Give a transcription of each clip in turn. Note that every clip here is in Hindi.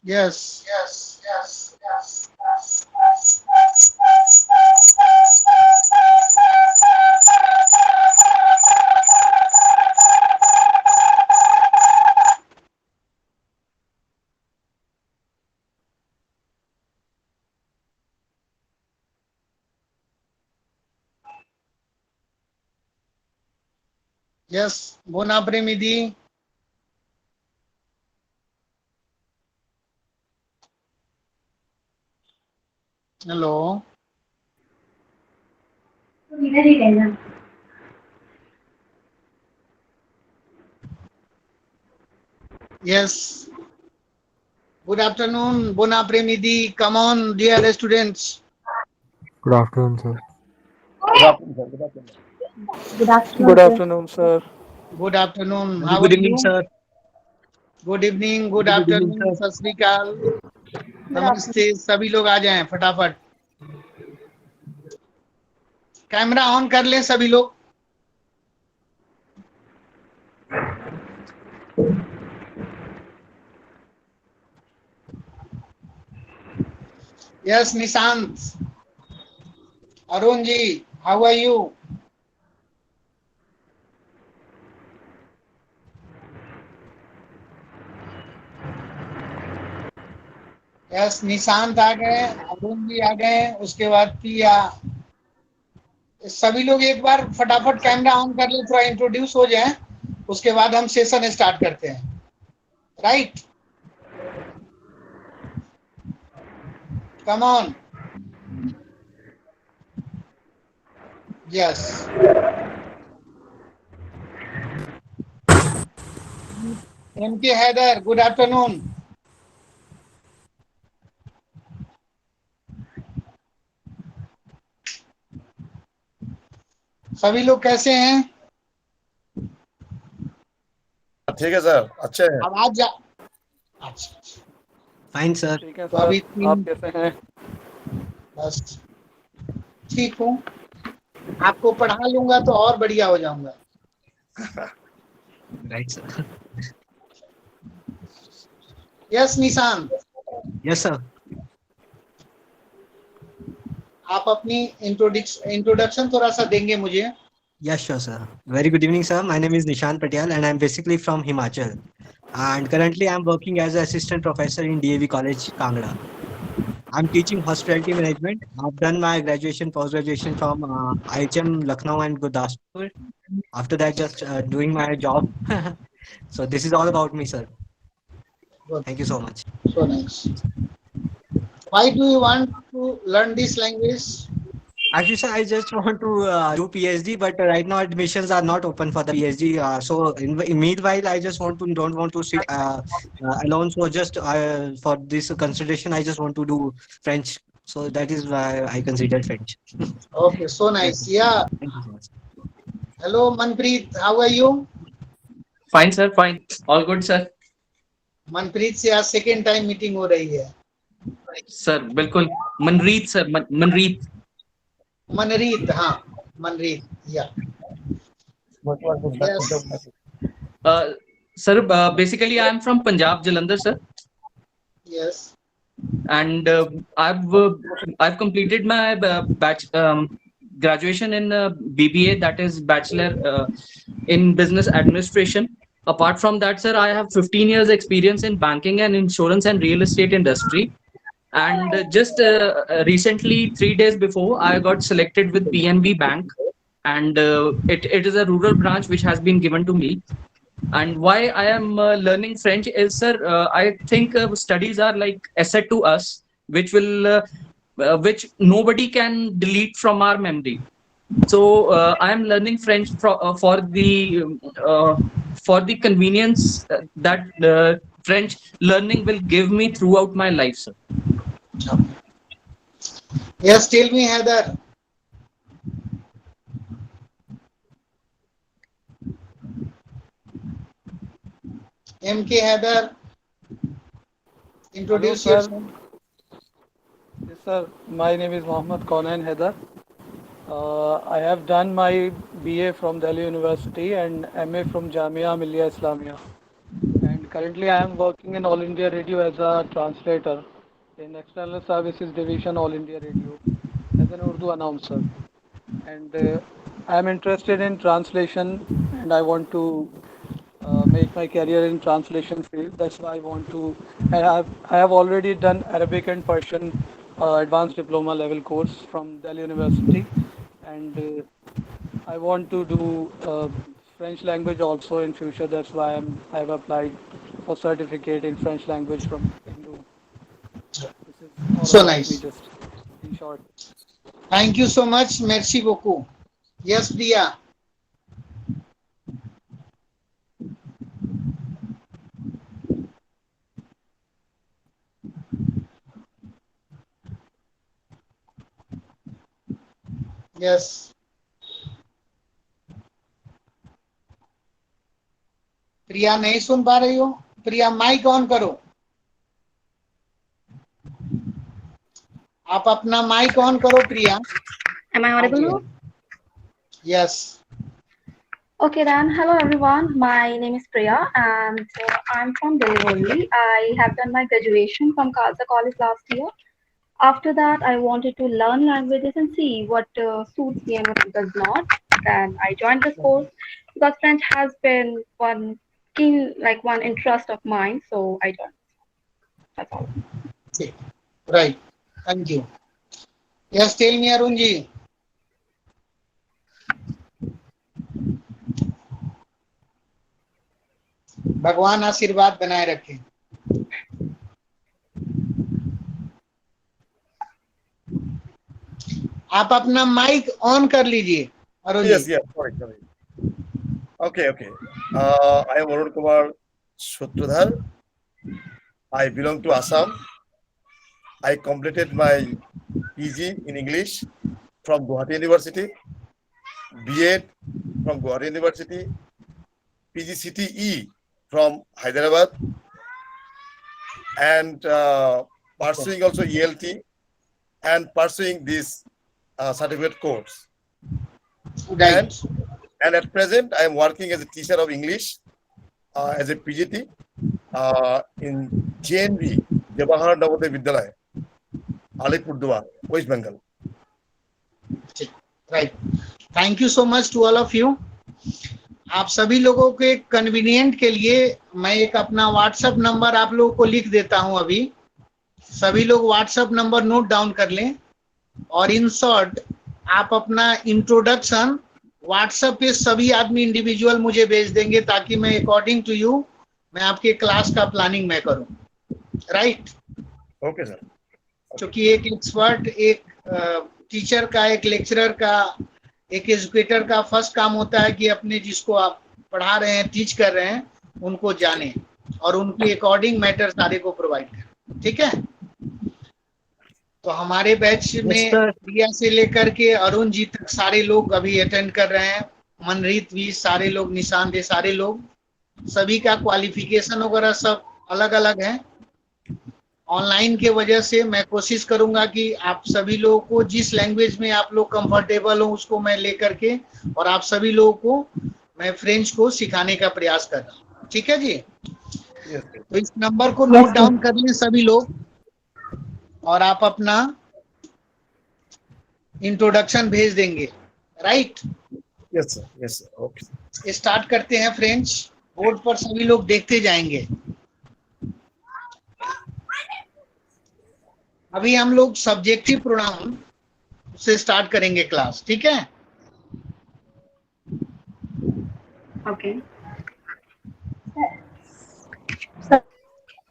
Yes. Yes. Buon apremidi. Hello. इधर ही रहना। Yes. Good afternoon. Buon apremidi. Come on, dear students. Good afternoon, sir. Good afternoon, sir. Good afternoon. Good Good afternoon, sir. afternoon, sir. Good afternoon. Very How good are evening, you? sir. Good evening, good Very good evening, afternoon, sir. सत श्री अकाल, Good नमस्ते। afternoon. सभी लोग आ जाएं फटाफट। कैमरा ऑन कर लें सभी लोग। Yes Nishant, Arun ji, how are you? Yes Nishant आ गए, अरुण जी आ गए, उसके बाद प्रिया। सभी लोग एक बार फटाफट कैमरा ऑन कर ले, थोड़ा इंट्रोड्यूस हो जाए, उसके बाद हम सेशन स्टार्ट करते हैं। Right, come on. Yes, M K Haider, good afternoon. सभी लोग कैसे हैं? ठीक है सर, अच्छे हैं। आवाज जा। अच्छा, फाइन सर। ठीक है तो सर, अभी आप कैसे हैं? बस ठीक हूँ। आपको पढ़ा लूंगा तो और बढ़िया हो जाऊंगा। Right sir. Yes Nishant, yes sir. आप अपनी इंट्रोडक्शन थोड़ा सा देंगे मुझे? Yes, sure, sir. Very good evening, sir. My name is Nishant Patel, and I'm basically from Himachal. And currently, I'm working as an assistant professor in DAV College, Kangra. I'm teaching hospitality management. I've done my graduation, post graduation from IHM Lucknow and Gurdaspur. After that, just doing my job. So this is all about me, sir. Good. Thank you so much. So nice. Why do you want to learn this language? Actually, sir, I just want to do PhD, but right now admissions are not open for the PhD. So in meanwhile, I just don't want to sit alone. So just for this consideration, I just want to do French. So that is why I considered French. Okay, so Yes, nice. sir. Yeah. Thank you so much. Hello Manpreet, how are you? Fine, sir. Fine. All good, sir. Manpreet से आज सेकेंड टाइम मीटिंग हो रही है। Sir, बिल्कुल मनरीत sir, मनरीत. मनरीत, हाँ मनरीत, या yes. Sir, basically I am from Punjab, Jalandhar, sir, yes, and I've completed my graduation in BBA, that is Bachelor in Business Administration. Apart from that, sir, I have 15 years experience in banking and insurance and real estate industry. And just recently, 3 days before, I got selected with PNB Bank, and it is a rural branch which has been given to me. And why I am learning French is, sir, I think studies are like asset to us, which nobody can delete from our memory. So I am learning French for the convenience that French learning will give me throughout my life, sir. Yes, tell me Haider. M K Haider, Hello, introduce sir. Yourself. Yes, sir. My name is Mohammad Kaunain Haidar. I have done my BA from Delhi University and MA from Jamia Millia Islamia. And currently I am working in All India Radio as a translator in External Services Division, All India Radio, as an Urdu announcer. And I am interested in translation, and I want to make my career in translation field. That's why I want to. I have already done Arabic and Persian advanced diploma level course from Delhi University, and I want to do French language also in future. That's why I have applied for certificate in French language from Hindu. This is all So about me, nice. just in short. Thank you so much. Merci beaucoup. Yes, Priya. Yes. प्रिया नहीं सुन पा रही हो? प्रिया माइक ऑन करो. आप अपना माइक ऑन करो प्रिया. Am I audible now? Yes. Okay then, hello everyone. My name is Priya and I'm from Delhi only. I have done my graduation from Khalsa College last year. After that, I wanted to learn languages and see what suits me and what does not. And I joined this course because French has been one keen, like one interest of mine. So I joined. That's all. Okay. Right. Thank you. Yes, tell me, Arun ji. भगवान आशीर्वाद बनाए रखे. आप अपना माइक ऑन कर लीजिए Arun Yes, ji. yes. Sorry. Okay. I am Arun Kumar Sutradhar. I belong to Assam. I completed my PG in English from Guwahati University, B.Ed from Guwahati University, PGCTE from Hyderabad, and pursuing also ELT and pursuing this certificate course. Right. And at present, I am working as a teacher of English as a PGT in JNV, Jawahar Navodaya Vidyalaya, Alipurduar, West Bengal. Right. Thank you so much to all of you. आप सभी लोगों के कन्वीनियंट के लिए मैं एक अपना व्हाट्सएप नंबर आप लोगों को लिख देता हूं. अभी सभी लोग व्हाट्सएप नंबर नोट डाउन कर लें और इन शॉर्ट आप अपना इंट्रोडक्शन व्हाट्सएप पे सभी आदमी इंडिविजुअल मुझे भेज देंगे ताकि मैं अकॉर्डिंग टू यू मैं आपके क्लास का प्लानिंग मैं करूं. राइट. Okay, sir. क्योंकि एक एक्सपर्ट, एक टीचर का, एक लेक्चरर का, एक एजुकेटर का फर्स्ट काम होता है कि अपने जिसको आप पढ़ा रहे हैं, टीच कर रहे हैं, उनको जाने और उनके अकॉर्डिंग मैटर सारे को प्रोवाइड करें. ठीक है. तो हमारे बैच में प्रिया से लेकर के अरुण जी तक सारे लोग अभी अटेंड कर रहे हैं. मनरीत भी, सारे लोग, निशान दे, सारे लोग, सभी का क्वालिफिकेशन वगैरह सब अलग अलग है. ऑनलाइन के वजह से मैं कोशिश करूंगा कि आप सभी लोगों को जिस लैंग्वेज में आप लोग कंफर्टेबल हो उसको मैं लेकर के और आप सभी लोगों को मैं फ्रेंच को सिखाने का प्रयास कर रहा हूँ. ठीक है जी. Yes, तो इस नंबर को नोट डाउन कर लें सभी लोग और आप अपना इंट्रोडक्शन भेज देंगे. Right. yes, sir. Yes, sir. Okay. Start करते हैं. फ्रेंच बोर्ड पर सभी लोग देखते जाएंगे. अभी हम लोग सब्जेक्टिव प्रोनाउन से स्टार्ट करेंगे क्लास. ठीक है. Okay.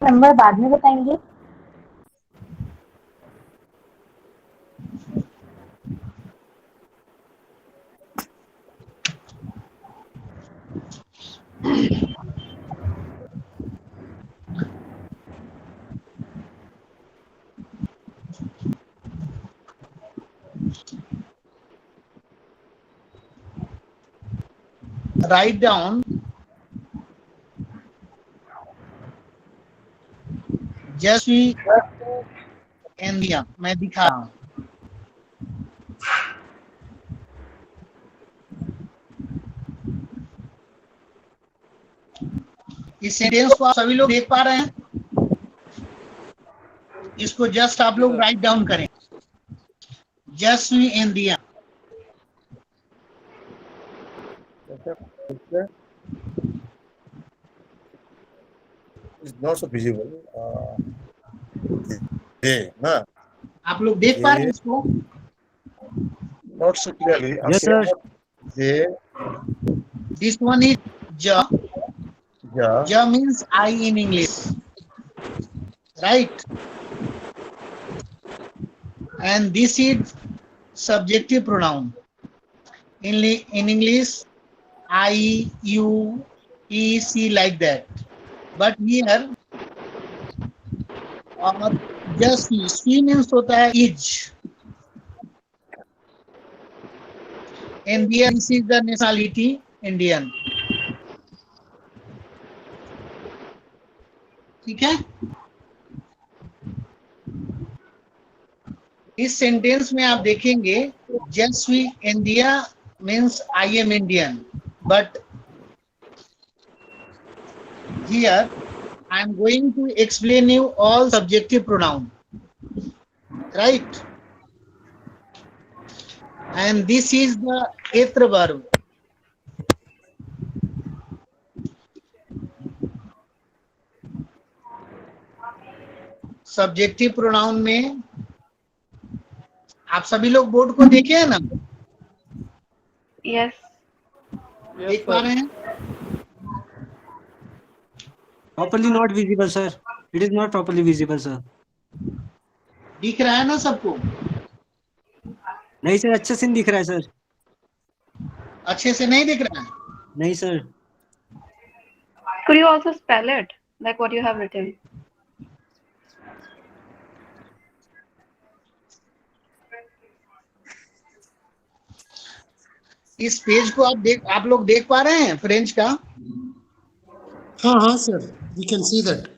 नंबर बाद में बताएंगे. Write down just India. मैं दिखा रहा हूं. इस सेंटेंस को आप सभी लोग देख पा रहे हैं? इसको जस्ट आप लोग राइट डाउन करें, जस्वी India. It's not so visible. ना आप लोग देख पा रहे हैं इसको? not so clearly. Yes, sir. They, This one is ja. yeah, Ja means I in English, right? And this is subjective pronoun. In English, I, you, he, she, like that. But here, just she means होता है is. Indian is the nationality Indian. ठीक है? इस सेंटेंस में आप देखेंगे जस्वी India means I am Indian, but here I am going to explain you all subjective pronoun, right? And this is the एत्र वर्ब. सब्जेक्टिव प्रोनाउन में आप सभी लोग बोर्ड को देखे हैं ना? Yes. देख पा रहे हैं? Properly not visible, sir. It is not properly visible, sir. दिख रहा है ना सबको? नहीं सर, अच्छे से नहीं दिख रहा है सर. अच्छे से नहीं दिख रहा है? नहीं sir. Could you also spell it like what you have written? इस पेज को आप लोग देख पा रहे हैं फ्रेंच का? हाँ sir, we can see that.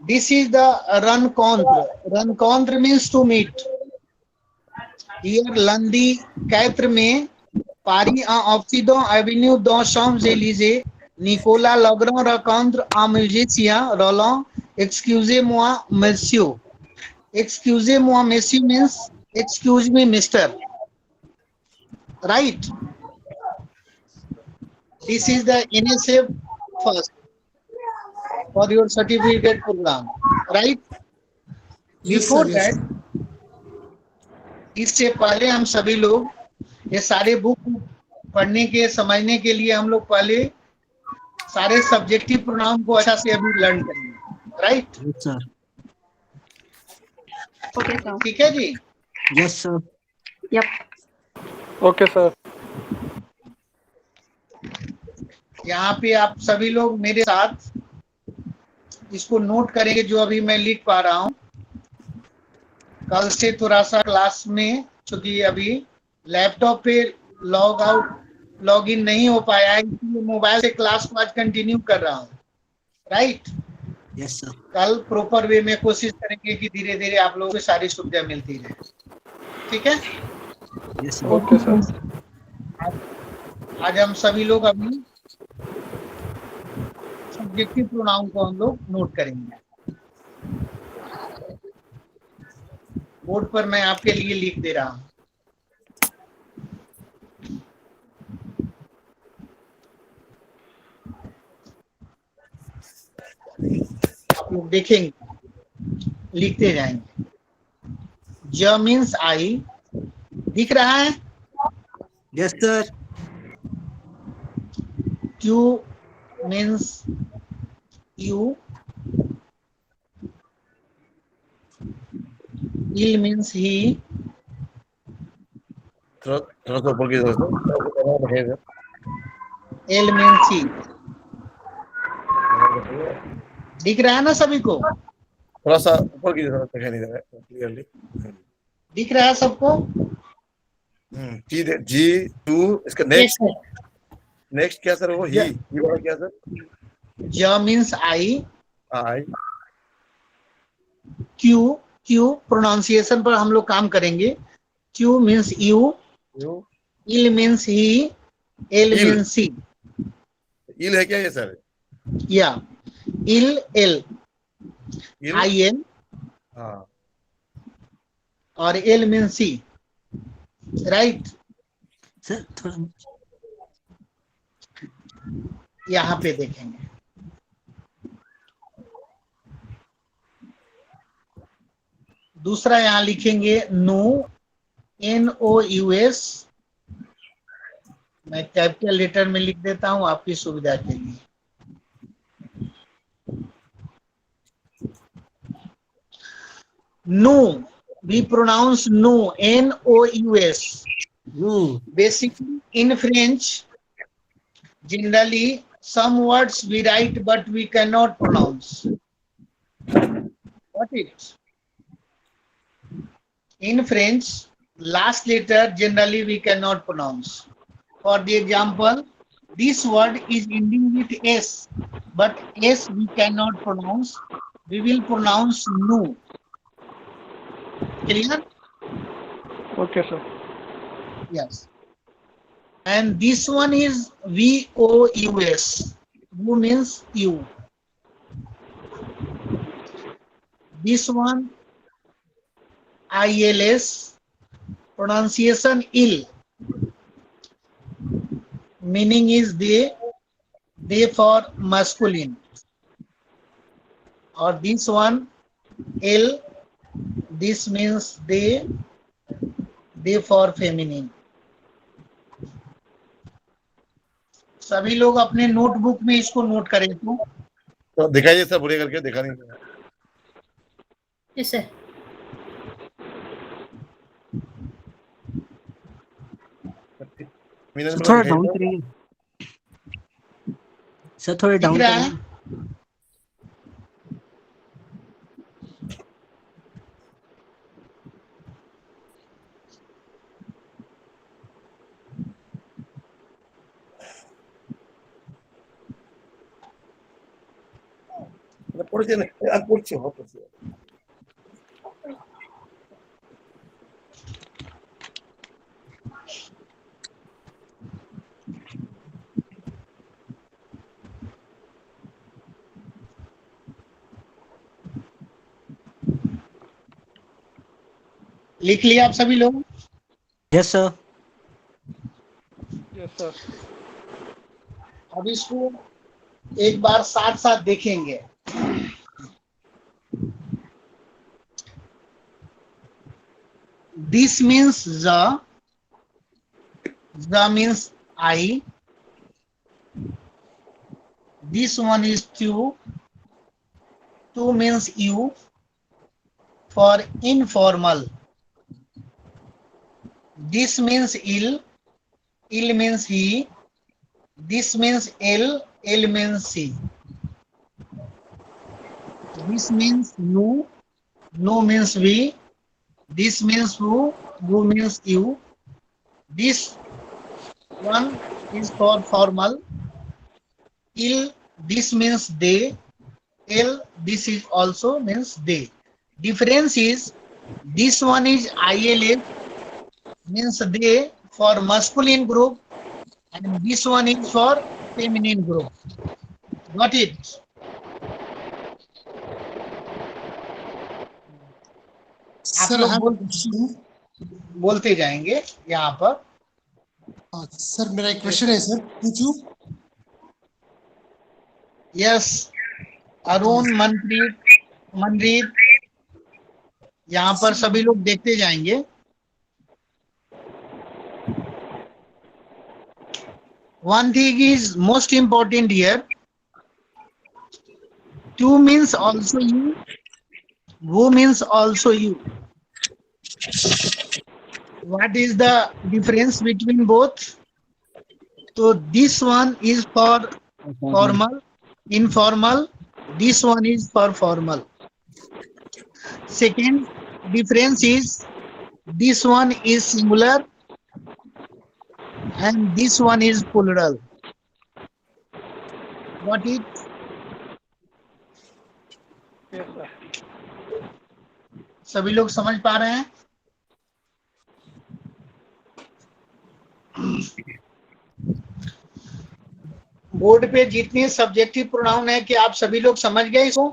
This is the rencontre. Rencontre means to meet. Here lundi quatre में Paris en Occident Avenue dans Champs-Élysées, Nicolas Legrand rencontre un musicien Roland. Excusez-moi monsieur. Excusez-moi monsieur means excuse me mister. Right? This is the NSF first for your certificate program, right? Yes, Before sir, yes, that, इससे पहले हम सभी लोग ये सारे बुक पढ़ने के समझने के लिए हम लोग पहले सारे सब्जेक्टिव प्रोनाउन को अच्छा से अभी लर्न करेंगे, right? Yes, sir. Okay, sir. ठीक है जी? Yes, sir. Yep. Okay, sir. यहाँ पे आप सभी लोग मेरे साथ इसको नोट करेंगे जो अभी मैं लिख पा रहा हूँ. कल से थोड़ा सा क्लास में, चूंकि अभी लैपटॉप पे लॉग इन नहीं हो पाया है, इसलिए मोबाइल से क्लास को आज कंटिन्यू कर रहा हूँ, राइट? Yes, sir. कल प्रॉपर वे में कोशिश करेंगे कि धीरे धीरे आप लोगों को सारी सुविधा मिलती रहे. ठीक है? Yes, sir. Okay, sir. आज हम सभी लोग अभी सब्जेक्टिव प्रोनाउन को हम लोग नोट करेंगे. बोर्ड पर मैं आपके लिए लिख दे रहा हूं. आप लोग देखेंगे, लिखते जाएंगे. ज मीन्स आई, दिख रहा है? Yes, sir. Q means you. Il means he. थोड़ा सा ऊपर की तरफ से L means he. दिख रहा है ना सभी को? थोड़ा सा ऊपर की तरफ दिखाई नहीं दे रहा है क्लियरली. दिख रहा है सबको? जी टू इसका नेक्स्ट क्या सर? वो ही वाला क्या सर? ज means I. I. Q pronunciation पर हम लोग काम करेंगे. Q means you. You. Il means he. L Il. means she. इल है क्या ये सर? या इल एल इल, आई एल हाँ और एल मीन सी, राइट? सर थोड़ा यहाँ पे देखेंगे दूसरा, यहाँ लिखेंगे नो, NOUS। मैं कैपिटल लेटर में लिख देता हूं आपकी सुविधा के लिए। नो, we pronounce no, NOUS. no. Basically, in French, generally some words we write but we cannot pronounce. Got it? In French, last letter generally we cannot pronounce. For the example, this word is ending with S, but S we cannot pronounce. We will pronounce no. Clear? Okay, sir. Yes. And this one is VOUS. Who means you. This one ILS, pronunciation ill. Meaning is they for masculine. Or this one L, this means they for feminine. सभी लोग अपने नोटबुक में इसको नोट करें तो दिखाइए सर, पूरे करके दिखा नहीं। Yes, sir. सर थोड़ा डाउन करेंगे सर, थोड़ा डाउन रहा है? करेंगे। लिख लिया आप सभी लोग? Yes sir. Yes, sir. अब इसको एक बार साथ साथ देखेंगे। This means the means I. This one is to means you. For informal, this means ill means he. This means L means C. This means no means we. This means who means you. This one is for formal. Ill, this means they. L, this is also means they. Difference is this one is ILF, means they for masculine group, and this one is for feminine group. Got it? Sir, I have a question. बोलते जाएंगे यहाँ पर। सर मेरा एक क्वेश्चन है सर, पूछूं? यस, अरुण, मनरीत, यहाँ पर सभी लोग देखते जाएंगे। One thing is most important here. To means also you. Who means also you. What is the difference between both? So this one is for formal, informal. This one is for formal. Second difference is this one is singular and this one is plural. Got it? Yes, sir. सभी लोग समझ पा रहे हैं? बोर्ड पे जितनी सब्जेक्टिव प्रोनाउन है कि आप सभी लोग समझ गए इसको?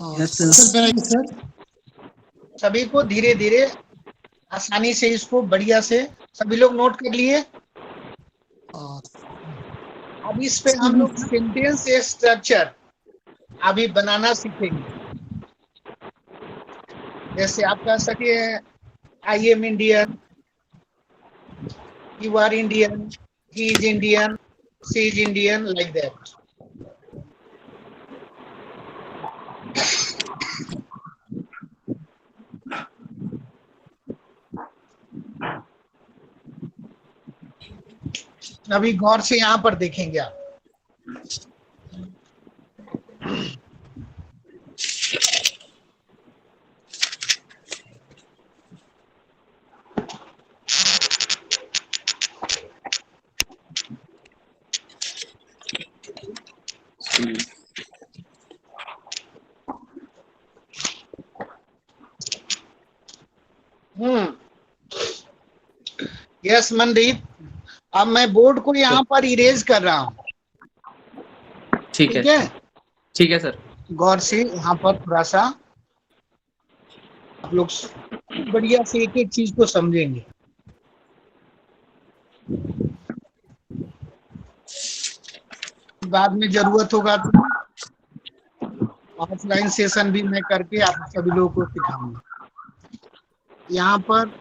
सर सभी को धीरे धीरे आसानी से इसको बढ़िया से सभी लोग नोट कर लिए। अब इस पे हम लोग सेंटेंस स्ट्रक्चर अभी बनाना सीखेंगे। जैसे आप कह सके I am Indian, you are Indian, he is Indian, she is Indian, like that. अभी गौर से यहाँ पर देखेंगे आप। यस मनदीप, अब मैं बोर्ड को यहाँ पर इरेज कर रहा हूँ। ठीक है, ठीक है सर। गौर से यहाँ पर थोड़ा सा आप लोग बढ़िया से एक एक चीज को समझेंगे। बाद में जरूरत होगा तो ऑफलाइन सेशन भी मैं करके आप सभी लोगों को सिखाऊंगा। यहाँ पर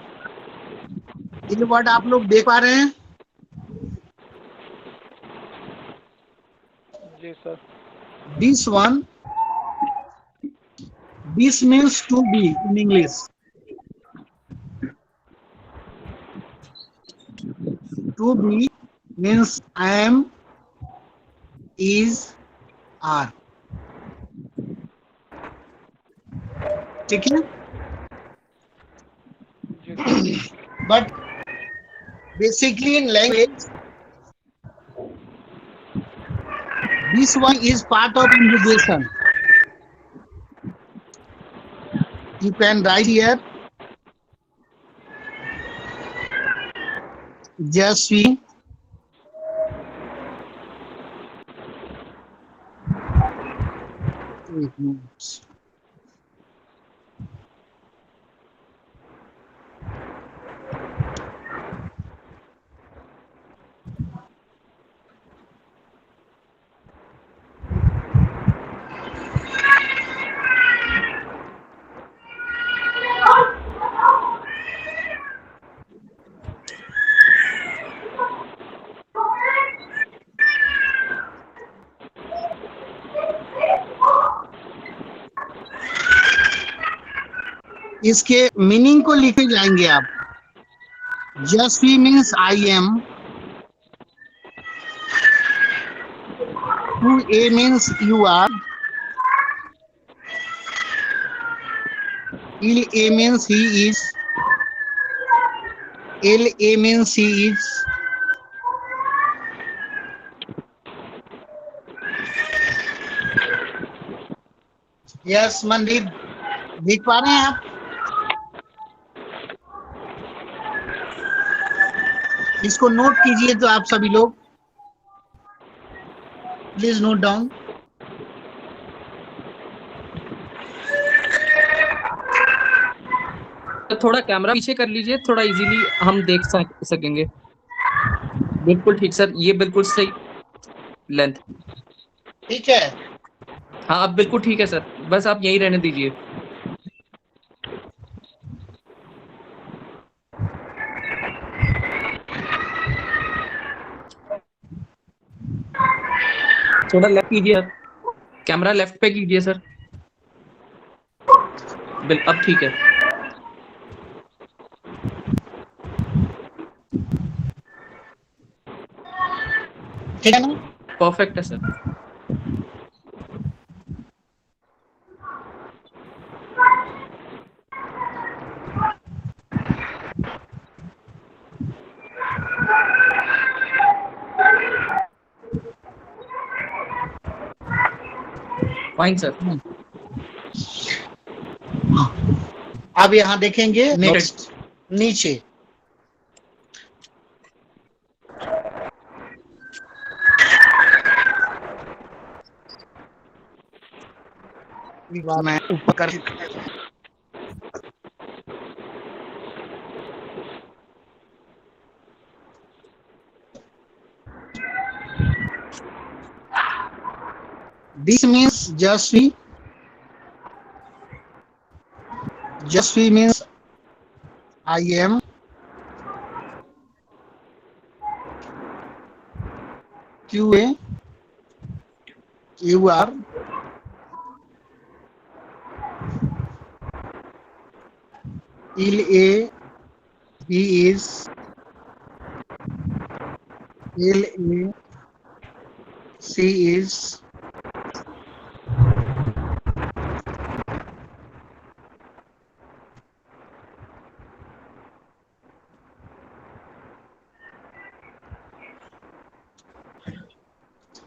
ये वर्ड आप लोग देख पा रहे हैं? जी sir. This one, this means to be in English. To be means I am, is, are. ठीक है? But basically in language, this one is part of invitation. You can write here, just we take notes. इसके मीनिंग को लिखे जाएंगे आप। जस्ट वी मीन्स आई एम, टू ए मीन्स यू आर, इल ए मीन्स ही इज, एल ए means he is, yes Mandeep देख पा रहे हैं आप? इसको नोट कीजिए तो आप सभी लोग प्लीज नोट डाउन। तो थोड़ा कैमरा पीछे कर लीजिए, थोड़ा इजीली हम देख सकेंगे। बिल्कुल ठीक सर, ये बिल्कुल सही लेंथ। ठीक है, हाँ अब बिल्कुल ठीक है सर, बस आप यही रहने दीजिए। थोड़ा लेफ्ट कीजिए, कैमरा लेफ्ट पे कीजिए सर। अब ठीक है। ठीक है ना? परफेक्ट है सर। Fine sir. अब यहाँ देखेंगे नेक्स्ट नीचे मैं ऊपर कर this means just we means I am, QA you are, LA he is, LA she is,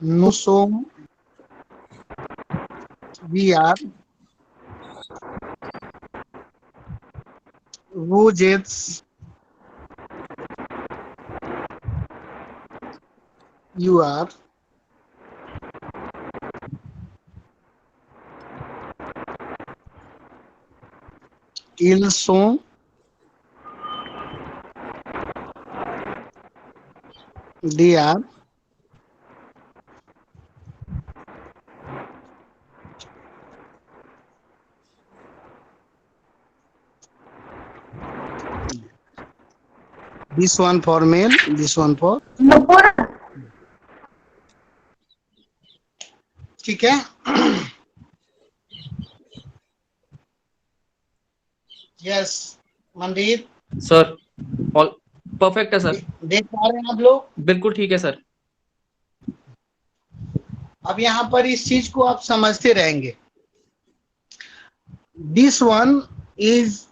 no so we are, who jets you are, ils sont, they are, this one for male, this one for, ठीक है. Yes Mandeep, sir all perfect है सर. देख पा रहे हैं आप लोग? बिल्कुल ठीक है सर. अब यहाँ पर इस चीज को आप समझते रहेंगे. This one is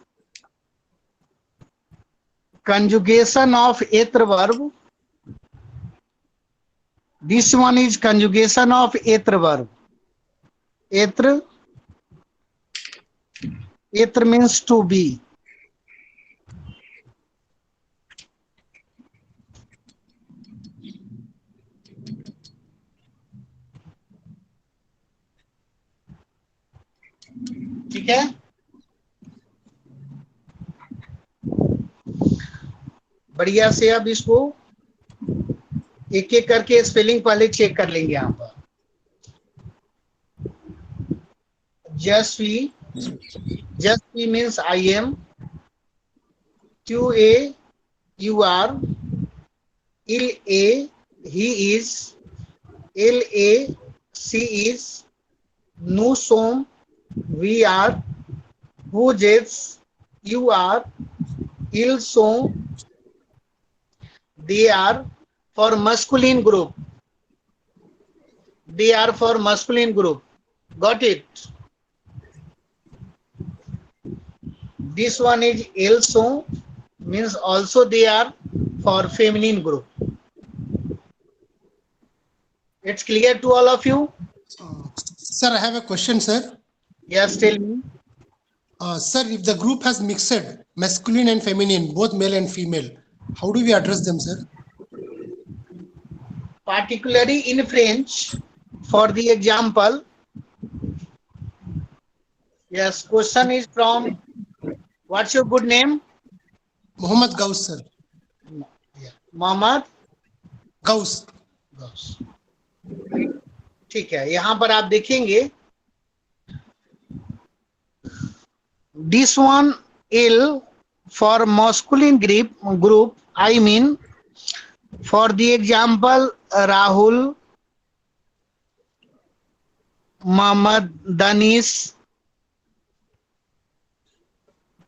conjugation of ether verb. This one is conjugation of ether verb. Ether means to be. ठीक है. बढ़िया से अब इसको एक एक करके स्पेलिंग पहले चेक कर लेंगे. यहाँ पर just means I M, QA you are, LA he is, LA she is, nous sommes we are, vous êtes you are, ils sont they are. For masculine group, they are for masculine group. Got it? This one is elles sont means also they are for feminine group. It's clear to all of you? Sir, I have a question, sir. Yes, tell me. Sir, if the group has mixed masculine and feminine, both male and female, how do we address them, sir? Particularly in French, for the example, yes, question is from, what's your good name? Mohammed Gauss, sir. Mohammed Gauss. Gauss. ठीक है. यहाँ पर आप देखेंगे this one L for masculine group, I mean for the example Rahul, Mohammed, Danish,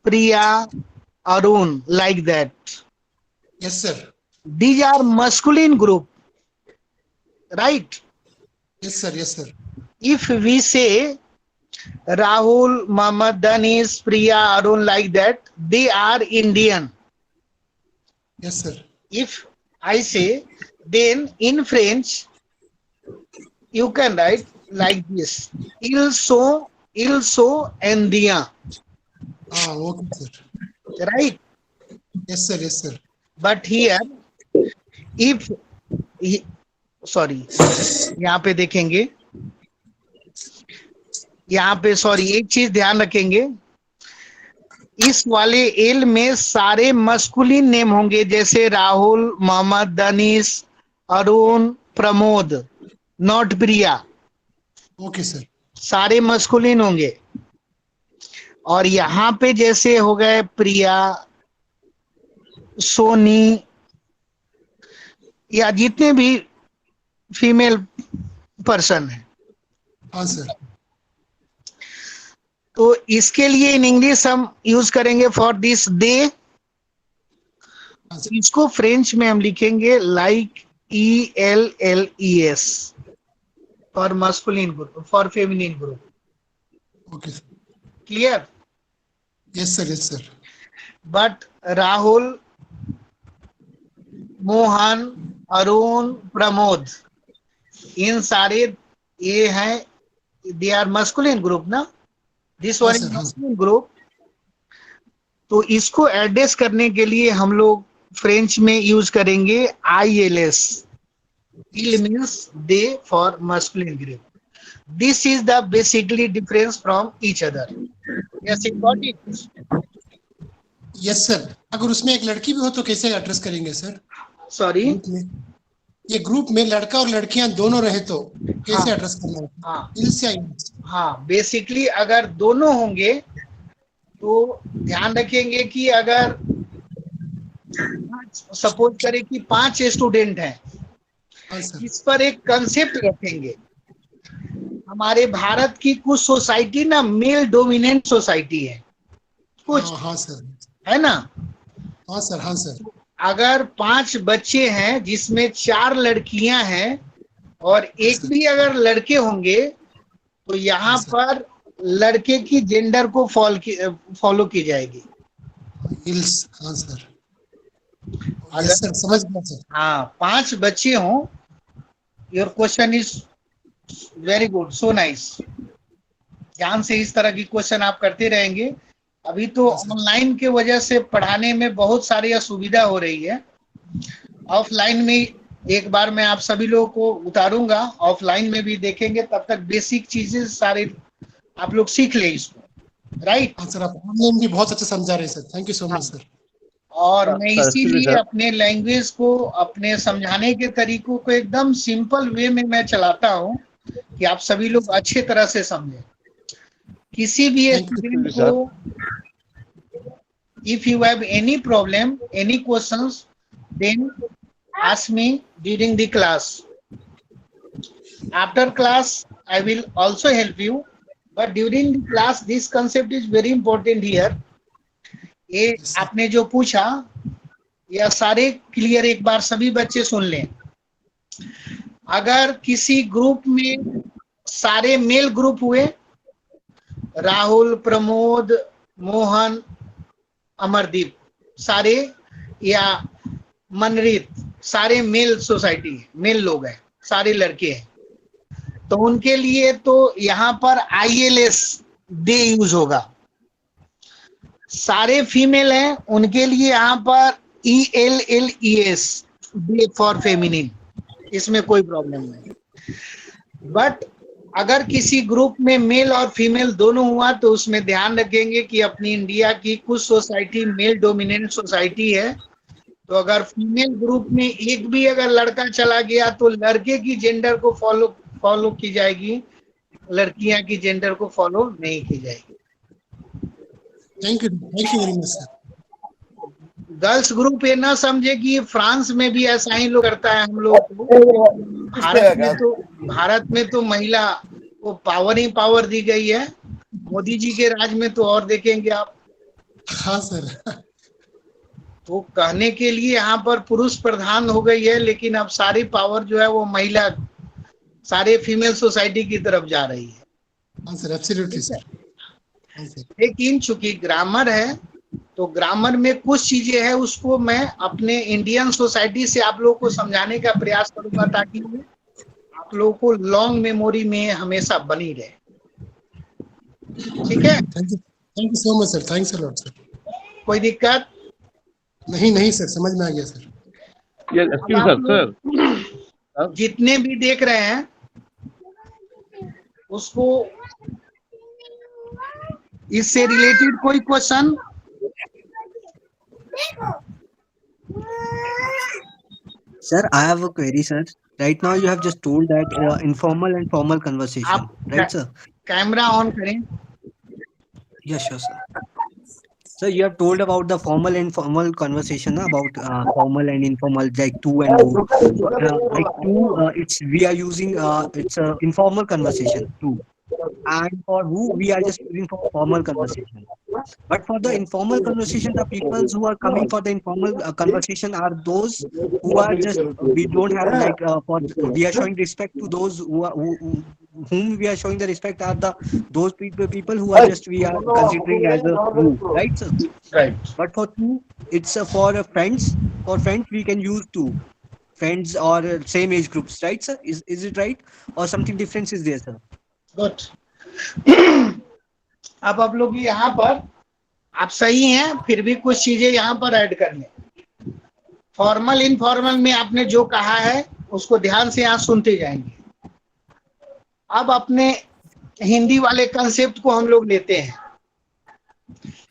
Priya, Arun, like that. Yes, sir. These are masculine group, right? Yes, sir. Yes, sir. If we say Rahul, Mohammed, Danish, Priya, Arun, like that, they are Indian. Yes, sir. If I say, then in French, you can write like this: ils sont indiens. Okay, sir. Right? Yes, sir. Yes, sir. But here, if sorry, यहाँ पे देखेंगे, यहाँ पे सॉरी एक चीज ध्यान रखेंगे, इस वाले एल में सारे मस्कुलिन नेम होंगे, जैसे Rahul, Mohammad, Danish, Arun, Pramod, not Priya, okay sir. सारे मस्कुलिन होंगे। और यहाँ पे जैसे हो गए प्रिया, सोनी, या जितने भी फीमेल पर्सन है, हाँ सर। तो इसके लिए इन इंग्लिश हम यूज करेंगे फॉर दिस डे। हाँ सर। इसको फ्रेंच में हम लिखेंगे like ELLES for masculine group, for feminine group. Okay sir. Clear? Yes sir, yes sir. But Rahul, Mohan, Arun, Pramod, इन सारे ये हैं, दे आर मस्कुलिन ग्रुप ना, दिस वन हाँ इज सर, हाँ। Masculine group. तो इसको एड्रेस करने के लिए हम लोग फ्रेंच में यूज करेंगे ILS, इल means they for masculine group. This is the basically difference from each other. Yes, you got it? Yes sir. अगर उसमें एक लड़की भी हो तो कैसे एड्रेस करेंगे सर? सॉरी? ग्रुप में, ये ग्रुप में लड़का और लड़कियां दोनों रहे तो कैसे हाँ। एड्रेस करना है? हाँ इल्स या इल्स? हाँ, बेसिकली अगर दोनों होंगे तो ध्यान रखेंगे कि अगर सपोज करें कि 5 स्टूडेंट हैं, हाँ सर। इस पर एक कंसेप्ट रखेंगे। हमारे भारत की कुछ सोसाइटी ना मेल डोमिनेंट सोसाइटी है कुछ, हाँ, हाँ सर। है ना? हाँ सर, हाँ सर। अगर 5 बच्चे हैं जिसमें 4 लड़कियां हैं और एक भी अगर लड़के होंगे, तो यहाँ हाँ सर। पर लड़के की जेंडर को फॉलो की जाएगी। इल्स, हाँ सर। अगर यस सर, समझ गया सर। हाँ 5 बच्चे हों, your question is very good, so nice. ध्यान से इस तरह की क्वेश्चन आप करते रहेंगे। अभी तो हाँ सर। ऑनलाइन के वजह से पढ़ाने में बहुत सारी असुविधा हो रही है। ऑफलाइन में एक बार मैं आप सभी लोगों को उतारूंगा, ऑफलाइन में भी देखेंगे, तब तक बेसिक चीजें सारे आप लोग सीख ले इसको, राइट? हाँ सर, आप ऑनलाइन भी बहुत अच्छा समझा रहे हैं sir. Thank you so much sir. और मैं सर, इसीलिए सर। अपने लैंग्वेज को, अपने समझाने के तरीकों को एकदम सिंपल वे में मैं चलाता हूँ कि आप सभी लोग अच्छे तरह से समझें। किसी भी Thank you, स्टूडेंट sir. को if you have any problem, any questions, then ask me during the class. After class, I will also help you, but during the class, this concept is very important here. ये Yes, sir. आपने जो पूछा, यह सारे क्लियर एक बार सभी बच्चे सुन लें। अगर किसी ग्रुप में सारे मेल ग्रुप हुए, राहुल, प्रमोद, मोहन, अमरदीप, सारे, या मनरीत, सारे मेल सोसाइटी, मेल लोग हैं, सारे लड़के हैं, तो उनके लिए तो यहाँ पर ILS डे यूज होगा। सारे फीमेल हैं, उनके लिए यहाँ पर ELLES डे फॉर फेमिनिन, इसमें कोई प्रॉब्लम नहीं। बट अगर किसी ग्रुप में मेल और फीमेल दोनों हुआ, तो उसमें ध्यान रखेंगे कि अपनी इंडिया की कुछ सोसाइटी मेल डोमिनेंट सोसाइटी है, तो अगर फीमेल ग्रुप में एक भी अगर लड़का चला गया, तो लड़के की जेंडर को फॉलो की जाएगी, लड़कियां की जेंडर को फॉलो नहीं की जाएगी। Thank you very much sir. Girls group ये ना समझे कि फ्रांस में भी ऐसा ही लोग करता है। हम लोग को भारत में तो महिला को पावर ही पावर दी गई है। मोदी जी के राज में तो और देखेंगे आप। हाँ सर। तो कहने के लिए यहाँ पर पुरुष प्रधान हो गई है, लेकिन अब सारी पावर जो है वो महिला, सारे फीमेल सोसाइटी की तरफ जा रही है। हाँ सर, एब्सोल्युटली सर। हाँ सर। लेकिन चूंकि ग्रामर है, तो ग्रामर में कुछ चीजें हैं, उसको मैं अपने इंडियन सोसाइटी से आप लोगों को समझाने का प्रयास करूंगा, ताकि आप लोगों को लॉन्ग मेमोरी में हमेशा बनी रहे। ठीक है? Thank you so much sir. Thanks a lot sir. कोई दिक्कत नहीं सर, समझ में आ गया सर। जितने भी देख रहे हैं उसको इससे रिलेटेड कोई question? Sir, I have a query, sir. Right now, you have just told that informal and formal conversation, आप right, sir? कैमरा ऑन करें. Yes, sure, sir. So you have told about the formal and informal conversation, na, about formal and informal, like to and who. Like to, it's we are using it's a informal conversation too, and for who we are just using for formal conversation. But for the informal conversation, the people who are coming for the informal conversation are those who are just we don't have like for we are showing respect to those whom we are showing the respect are the those people who are just we are considering as a who, right, sir? Right. But for two, it's for friends. For friends, we can use two friends or same age groups, right, sir? Is it right or something difference is there, sir? Good. अब आप लोग यहाँ पर आप सही हैं, फिर भी कुछ चीजें यहाँ पर ऐड कर लें. फॉर्मल इनफॉर्मल में आपने जो कहा है उसको ध्यान से यहाँ सुनते जाएंगे. अब अपने हिंदी वाले कंसेप्ट को हम लोग लेते हैं.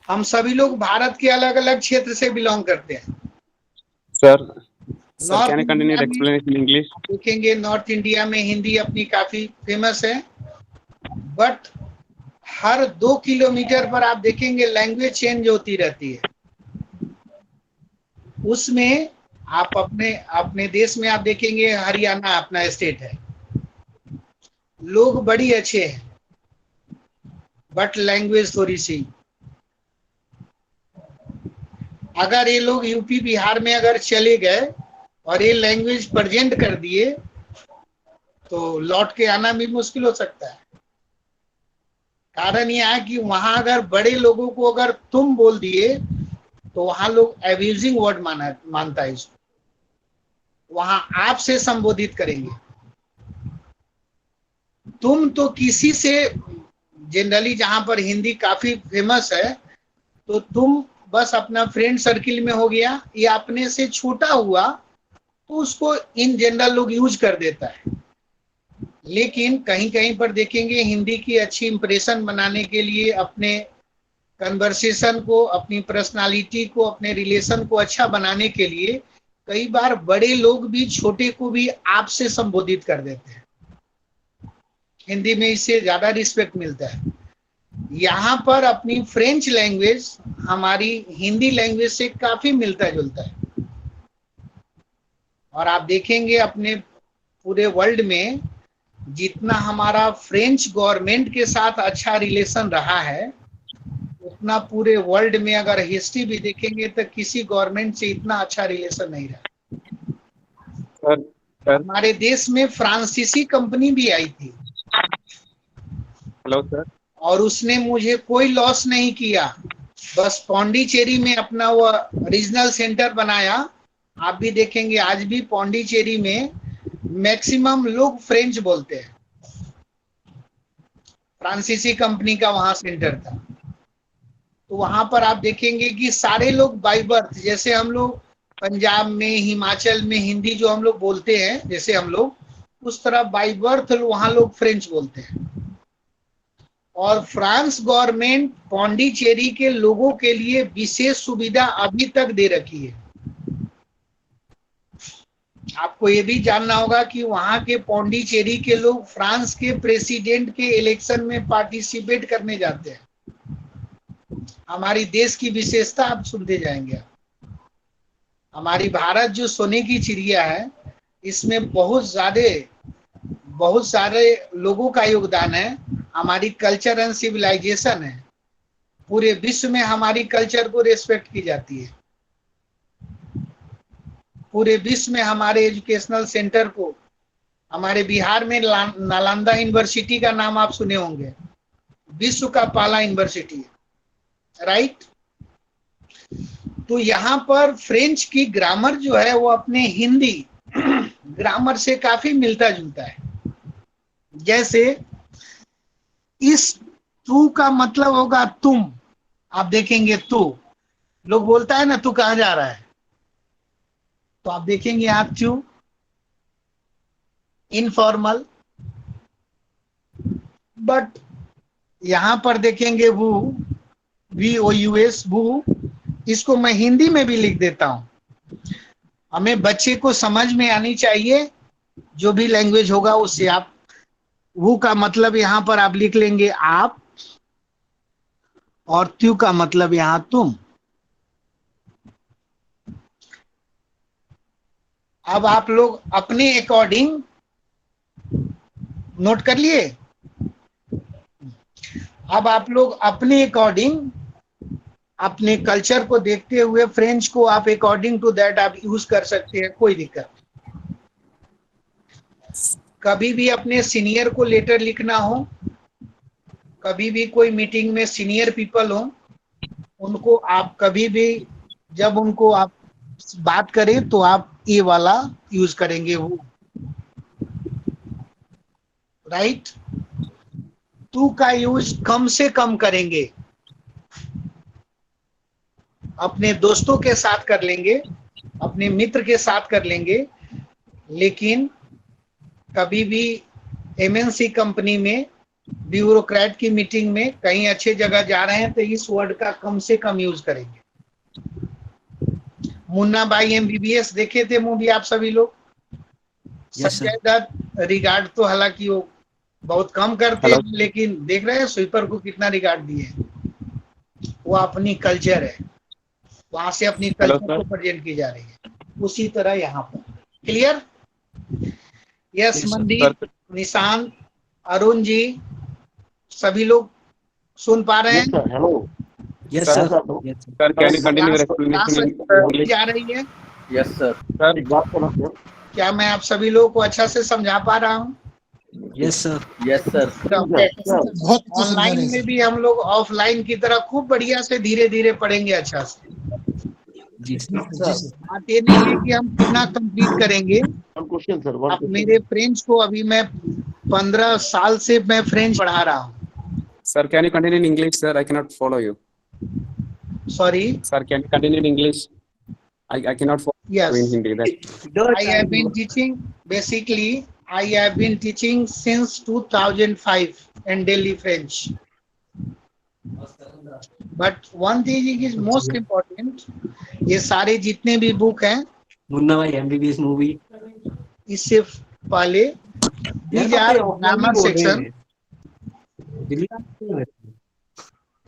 हम सभी लोग भारत के अलग अलग क्षेत्र से बिलोंग करते हैं. Sir, north can I continue India the में explanation in English? देखेंगे, नॉर्थ इंडिया में हिंदी अपनी काफी फेमस है, बट हर 2 किलोमीटर पर आप देखेंगे लैंग्वेज चेंज होती रहती है. उसमें आप अपने देश में आप देखेंगे, हरियाणा अपना स्टेट है, लोग बड़ी अच्छे हैं, बट लैंग्वेज थोड़ी सी. अगर ये लोग यूपी बिहार में अगर चले गए और ये लैंग्वेज प्रेजेंट कर दिए तो लौट के आना भी मुश्किल हो सकता है. कारण यह है कि वहां अगर बड़े लोगों को अगर तुम बोल दिए तो वहां लोग एब्यूजिंग वर्ड मानता है इसको. वहां आप से संबोधित करेंगे. तुम तो किसी से जनरली जहां पर हिंदी काफी फेमस है तो तुम बस अपना फ्रेंड सर्किल में हो गया, या अपने से छोटा हुआ तो उसको इन जनरल लोग यूज कर देता है. लेकिन कहीं कहीं पर देखेंगे हिंदी की अच्छी इंप्रेशन बनाने के लिए, अपने कन्वर्सेशन को, अपनी पर्सनालिटी को, अपने रिलेशन को अच्छा बनाने के लिए कई बार बड़े लोग भी छोटे को भी आप से संबोधित कर देते हैं. हिंदी में इससे ज्यादा रिस्पेक्ट मिलता है. यहाँ पर अपनी फ्रेंच लैंग्वेज हमारी हिंदी लैंग्वेज से काफी मिलता जुलता है. और आप देखेंगे अपने पूरे वर्ल्ड में जितना हमारा फ्रेंच गवर्नमेंट के साथ अच्छा रिलेशन रहा है, उतना पूरे वर्ल्ड में अगर हिस्ट्री भी देखेंगे तो किसी गवर्नमेंट से इतना अच्छा रिलेशन नहीं रहा. हमारे देश में फ्रांसीसी कंपनी भी आई थी. Hello, sir. और उसने मुझे कोई लॉस नहीं किया, बस पौंडीचेरी में अपना वो रीजनल सेंटर बनाया. आप भी देखेंगे आज भी पौंडीचेरी में मैक्सिमम लोग फ्रेंच बोलते हैं. फ्रांसीसी कंपनी का वहां सेंटर था. तो वहां पर आप देखेंगे कि सारे लोग बाय बर्थ, जैसे हम लोग पंजाब में, हिमाचल में हिंदी जो हम लोग बोलते हैं जैसे हम लोग, उस तरह बाय बर्थ वहां लोग फ्रेंच बोलते हैं. और फ्रांस गवर्नमेंट पौंडीचेरी के लोगों के लिए विशेष सुविधा अभी तक दे रखी है. आपको ये भी जानना होगा कि वहां के पौंडीचेरी के लोग फ्रांस के प्रेसिडेंट के इलेक्शन में पार्टिसिपेट करने जाते हैं. हमारी देश की विशेषता आप सुनते जाएंगे. हमारी भारत जो सोने की चिड़िया है, इसमें बहुत सारे लोगों का योगदान है. हमारी कल्चर एंड सिविलाइजेशन है. पूरे विश्व में हमारी कल्चर को रेस्पेक्ट की जाती है. पूरे विश्व में हमारे एजुकेशनल सेंटर को, हमारे बिहार में नालंदा यूनिवर्सिटी का नाम आप सुने होंगे, विश्व का पहला यूनिवर्सिटी है, राइट. तो यहाँ पर फ्रेंच की ग्रामर जो है वो अपने हिंदी ग्रामर से काफी मिलता जुलता है. जैसे इस तू का मतलब होगा तुम. आप देखेंगे तू, लोग बोलता है ना तू कहाँ जा रहा है, तो आप देखेंगे आप टू इनफॉर्मल. बट यहां पर देखेंगे वो VOUS भू, इसको मैं हिंदी में भी लिख देता हूं। हमें बच्चे को समझ में आनी चाहिए, जो भी लैंग्वेज होगा उससे। आप वो का मतलब यहां पर आप लिख लेंगे आप, और त्यू का मतलब यहां तुम। अब आप लोग अपने अकॉर्डिंग नोट कर लिए। अब आप लोग अपने अकॉर्डिंग, अपने कल्चर को देखते हुए फ्रेंच को आप अकॉर्डिंग टू दैट आप यूज कर सकते हैं, कोई दिक्कत नहीं। कभी भी अपने सीनियर को लेटर लिखना हो, कभी भी कोई मीटिंग में सीनियर पीपल हो, उनको आप कभी भी जब उनको आप बात करें तो आप ये वाला यूज करेंगे, वो राइट। तू का यूज कम से कम करेंगे, अपने दोस्तों के साथ कर लेंगे, अपने मित्र के साथ कर लेंगे, लेकिन कभी भी MNC कंपनी में ब्यूरोक्रेट की मीटिंग में कहीं अच्छे जगह जा रहे हैं तो इस वर्ड का कम से कम यूज करेंगे। मुन्ना भाई MBBS देखे थे मूवी आप सभी लोग? संजय दत्त रिगार्ड तो हालांकि वो बहुत कम करते हैं, लेकिन देख रहे हैं स्वीपर को कितना रिगार्ड दिए। वो अपनी कल्चर है, वहां से अपनी कल्चर को प्रेजेंट की जा रही है। उसी तरह यहाँ पर क्लियर। यस मनदीप, निशांत, अरुण जी, सभी लोग सुन पा रहे हैं? Hello. Yes, sir. Sir, can you continue your explanation in English? जा रही है? Yes sir. Sir, क्या मैं आप सभी लोगों को अच्छा से समझा पा रहा हूँ? Yes, sir. Yes sir. बहुत अच्छा समझा रहे ऑनलाइन हैं में सर। भी हम लोग ऑफलाइन की तरह खूब बढ़िया से धीरे धीरे पढ़ेंगे अच्छा से। जी सर। जी सर। बात ये नहीं है कि हम कितना कंप्लीट करेंगे। one question, sir. One अब question. मेरे फ्रेंच को अभी मैं 15 साल से मैं फ्रेंच पढ़ा रहा हूँ। Sir, can you continue in English, sir? I cannot follow you. Sorry. Sir, can you continue in English? I cannot follow you in Yes, Hindi. I have been teaching. Basically, I have been teaching since 2005 in Delhi French. But one thing is most important. ये सारे जितने भी बुक हैं, मुन्ना भाई MBBS मूवी। इससे पहले these are grammar section,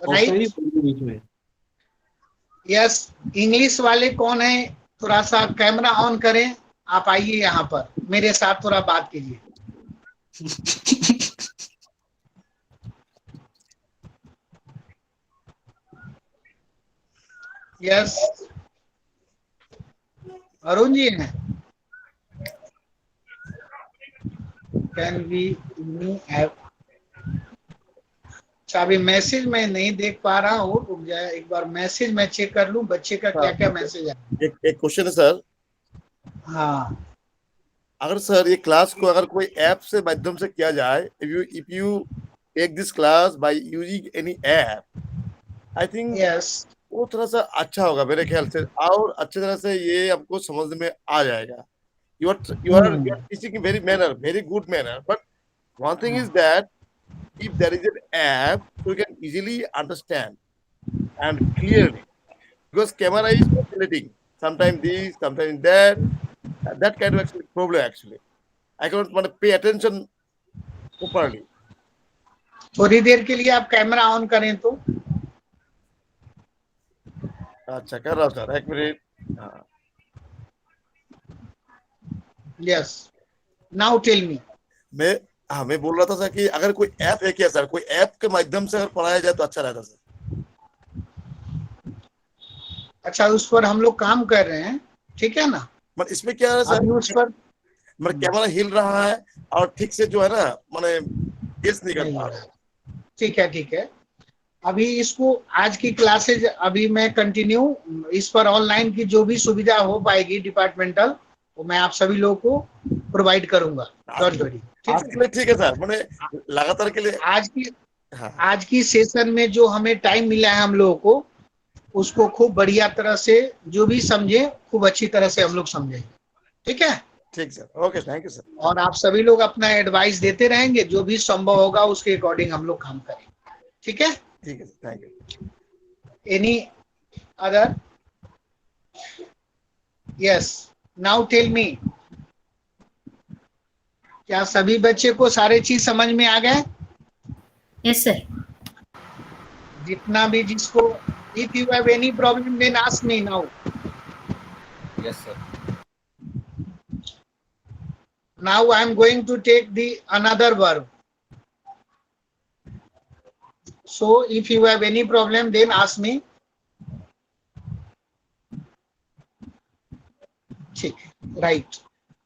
right? Yes. English वाले कौन है? थोड़ा सा कैमरा ऑन करें, आप आइए यहाँ पर मेरे साथ थोड़ा बात कीजिए। यस, अरुण जी हैं? Can we have? अच्छा, अभी मैसेज मैं नहीं देख पा रहा हूँ, रुक जाए एक बार मैसेज मैं चेक कर लूँ बच्चे का क्या क्या मैसेज है। एक क्वेश्चन है सर। हाँ, अगर सर ये क्लास को अगर कोई ऐप से माध्यम से किया जाए, if you take this class by using any app, I think yes, वो थोड़ा सा अच्छा होगा मेरे ख्याल से, और अच्छी तरह से ये हमको समझ में आ जाएगा। You are teaching in very good manner, but one thing is that if there is an app, you can easily understand and clearly, because camera is oscillating, sometimes this, sometimes that kind of actually problem actually. I cannot want to pay attention properly. थोड़ी देर के लिए आप कैमरा ऑन करें तो। अच्छा, कर रहा हूँ सर, एक मिनट। हाँ, यस, नाउ टेल मी। मैं बोल रहा था सर कि अगर कोई ऐप है क्या सर, कोई ऐप के माध्यम से अगर पढ़ाया जाए तो अच्छा रहता सर। अच्छा, उस पर हम लोग काम कर रहे हैं, ठीक है ना? मतलब इसमें क्या है अभी सर, उस पर मतलब कैमरा हिल रहा है और ठीक से जो है ना, मैंने गेस नहीं कर नहीं पा हो रहा। रहा। ठीक है, ठीक है। अभी इसको आज की क्लासेज अभी मैं कंटिन्यू इस पर ऑनलाइन की जो भी सुविधा हो पाएगी डिपार्टमेंटल, वो मैं आप सभी लोगों को प्रोवाइड करूंगा। डोंट वरी, आज के लिए ठीक है सर, मैंने लगातार के लिए आज की सेशन में जो हमें टाइम मिला है हम लोगों को, उसको खूब बढ़िया तरह से जो भी समझे, खूब अच्छी तरह से हम लोग समझेंगे। ठीक है? ठीक sir, okay, thank you sir. और आप सभी लोग अपना एडवाइस देते रहेंगे, जो भी संभव होगा उसके अकॉर्डिंग हम लोग काम करेंगे। ठीक है? ठीक है sir, thank you. Any other? Yes. Now tell me. क्या सभी बच्चे को सारे चीज समझ में आ गए? Yes, sir. जितना भी जिसको, if you have any problem then ask me now. Yes, sir. Now I am going to take the another verb. So if you have any problem then ask me. ठीक, राइट।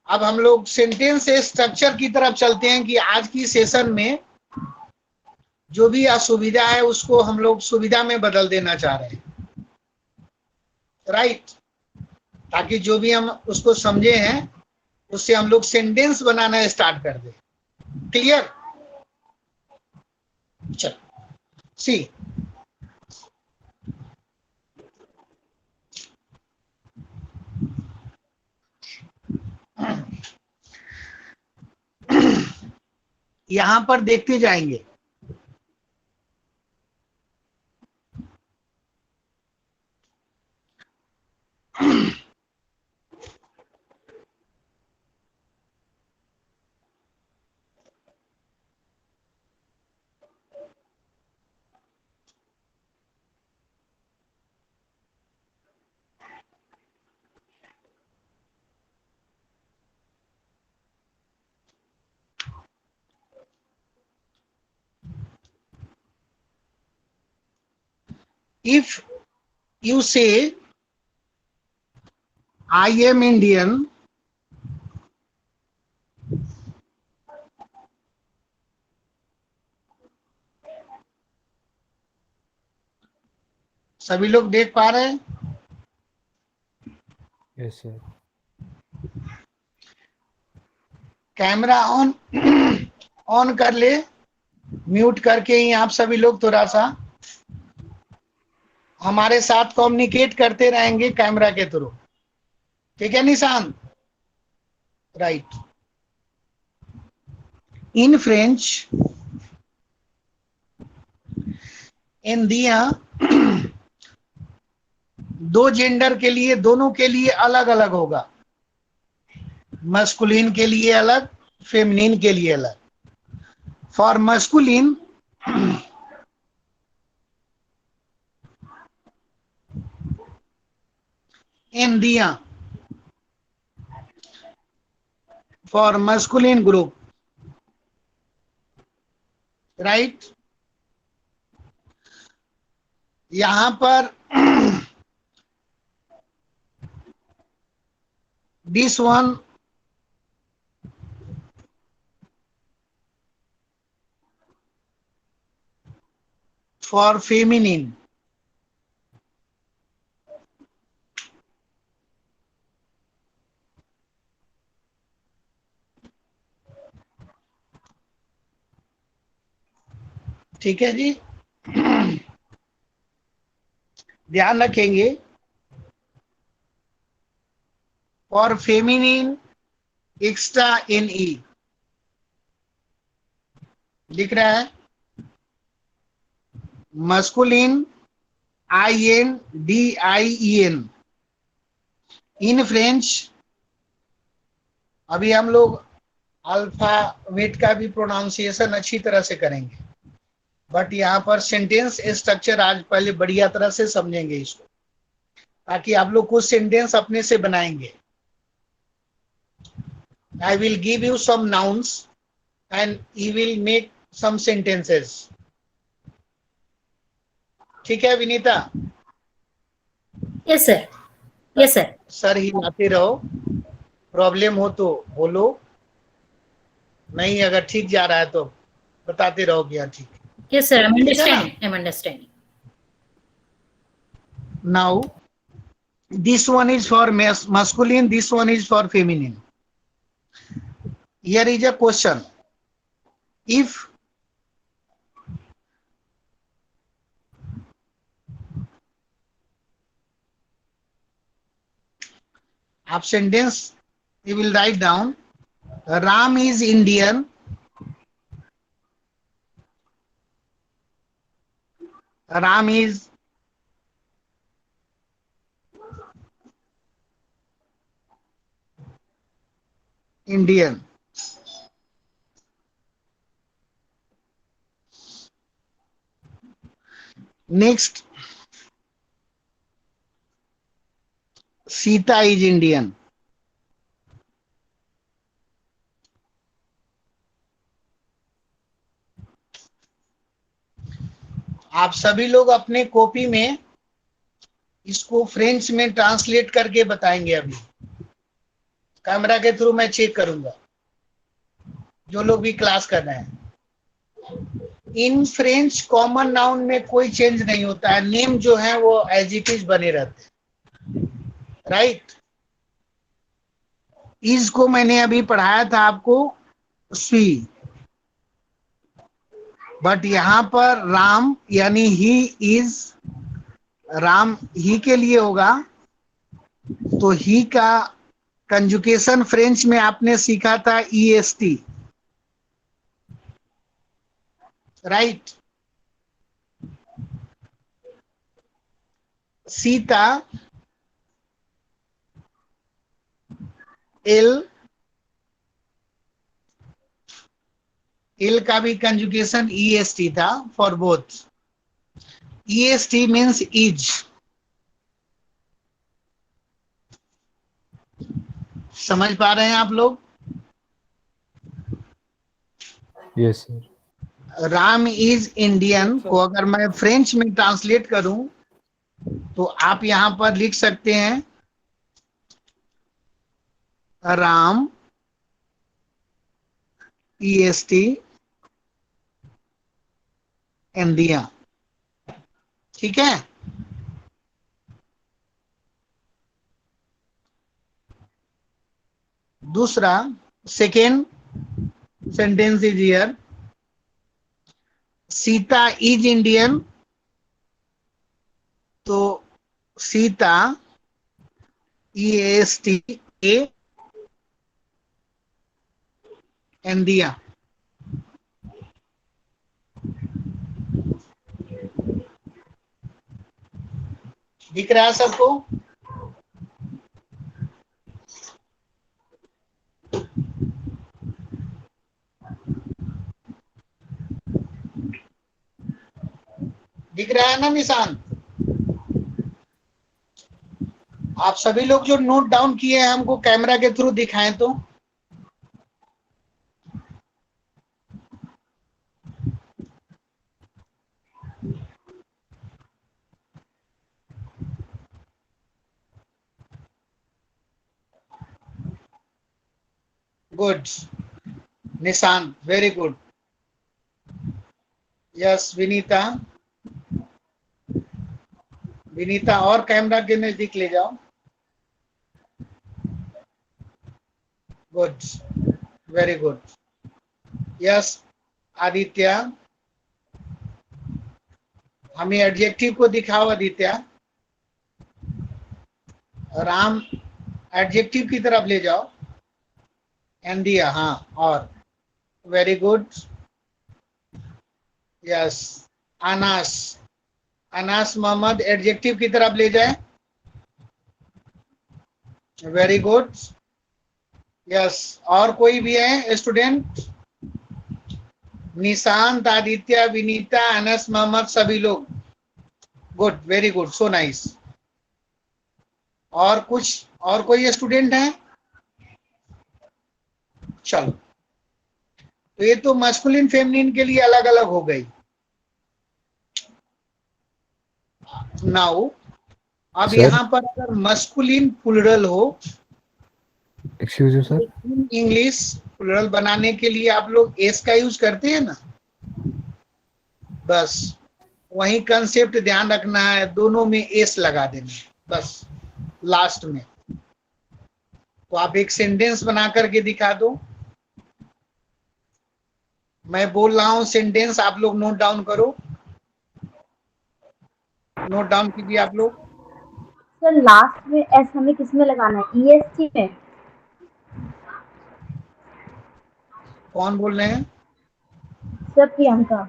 अब हम लोग सेंटेंस स्ट्रक्चर की तरफ चलते हैं कि आज की सेशन में जो भी असुविधा है उसको हम लोग सुविधा में बदल देना चाह रहे हैं, राइट, ताकि जो भी हम उसको समझे हैं उससे हम लोग सेंटेंस बनाना स्टार्ट कर दें। क्लियर? चलो सी, यहां पर देखते जाएंगे। If you say I am Indian, सभी लोग देख पा रहे हैं? Yes, sir. Camera on on कर ले, म्यूट करके ही आप सभी लोग थोड़ा सा हमारे साथ कम्युनिकेट करते रहेंगे कैमरा के थ्रू। ठीक है Nishant? Right. In French, India दो जेंडर के लिए, दोनों के लिए अलग अलग होगा। मस्कुलिन के लिए अलग, फेमिनिन के लिए अलग। For masculine India, for masculine group, right? यहां पर this one for feminine, ठीक है जी, ध्यान रखेंगे। For feminine extra n e लिख रहा है, मस्कुलिन INDIEN। इन फ्रेंच, अभी हम लोग अल्फाबेट का भी प्रोनाउंसिएशन अच्छी तरह से करेंगे, बट यहाँ पर सेंटेंस स्ट्रक्चर आज पहले बढ़िया तरह से समझेंगे इसको, ताकि आप लोग कुछ सेंटेंस अपने से बनाएंगे। I will give you some nouns and you will make some sentences. ठीक है Vinita? Yes, sir. Yes, sir. Sir ही आते रहो, प्रॉब्लम हो तो बोलो, नहीं अगर ठीक जा रहा है तो बताते रहो कि हाँ ठीक है। Yes, sir. I'm ठीक है ना? understanding. I'm understanding. Now this one is for masculine, this one is for feminine. Here is a question. If आप sentence you will write down, Ram is Indian, Ram is Indian. Next, Sita is Indian. आप सभी लोग अपने कॉपी में इसको फ्रेंच में ट्रांसलेट करके बताएंगे। अभी कैमरा के थ्रू मैं चेक करूंगा जो लोग भी क्लास कर रहे हैं। इन फ्रेंच कॉमन नाउन में कोई चेंज नहीं होता है, नेम जो है वो एज इट इज बने रहते हैं, राइट। इज को मैंने अभी पढ़ाया था आपको सी, बट यहां पर राम यानी ही इज, राम ही के लिए होगा, तो ही का कंजुकेशन फ्रेंच में आपने सीखा था EST, right. Sita L, L का भी कंजुकेशन EST था for both. EST means is. समझ पा रहे हैं आप लोग? Yes, sir. Ram is Indian को अगर मैं फ्रेंच में ट्रांसलेट करूं तो आप यहां पर लिख सकते हैं राम EST इंडिया, ठीक है। दूसरा, second sentence is here, Sita is Indian, तो सीता EST इंडिया। दिख रहा है सबको? दिख रहा है ना निशान? आप सभी लोग जो नोट डाउन किए हैं हमको कैमरा के थ्रू दिखाएं तो। गुड, निशान very good. Yes Vinita, Vinita और कैमरा के नजदीक ले जाओ। Good, very good. Yes Aditya, हमें एडजेक्टिव को दिखाओ आदित्य। राम एडजेक्टिव की तरफ ले जाओ। इंडिया, हाँ, और वेरी गुड। यस अनास, अनास मोहम्मद एडजेक्टिव की तरफ ले जाए। Very good. यस, और कोई भी है स्टूडेंट? निशांत, आदित्य, विनीता, अनस मोहम्मद, सभी लोग। Good, very good, so nice. और कुछ, और कोई स्टूडेंट है? चलो, तो ये तो मस्कुलिन फेमिनिन के लिए अलग अलग हो गई। नाउ अब Sir? यहाँ पर अगर मस्कुलिन प्लुरल हो, Excuse you, sir. English plural बनाने के लिए आप लोग एस का यूज करते हैं ना, बस वही कंसेप्ट ध्यान रखना है, दोनों में एस लगा देना बस लास्ट में। तो आप एक सेंटेंस बना करके दिखा दो। मैं बोल रहा हूं सेंटेंस, आप लोग नोट डाउन करो, नोट डाउन कीजिए आप लोग। सर लास्ट में एस हमें किस में लगाना है? EST में? कौन बोल रहे हैं? सर प्रियंका।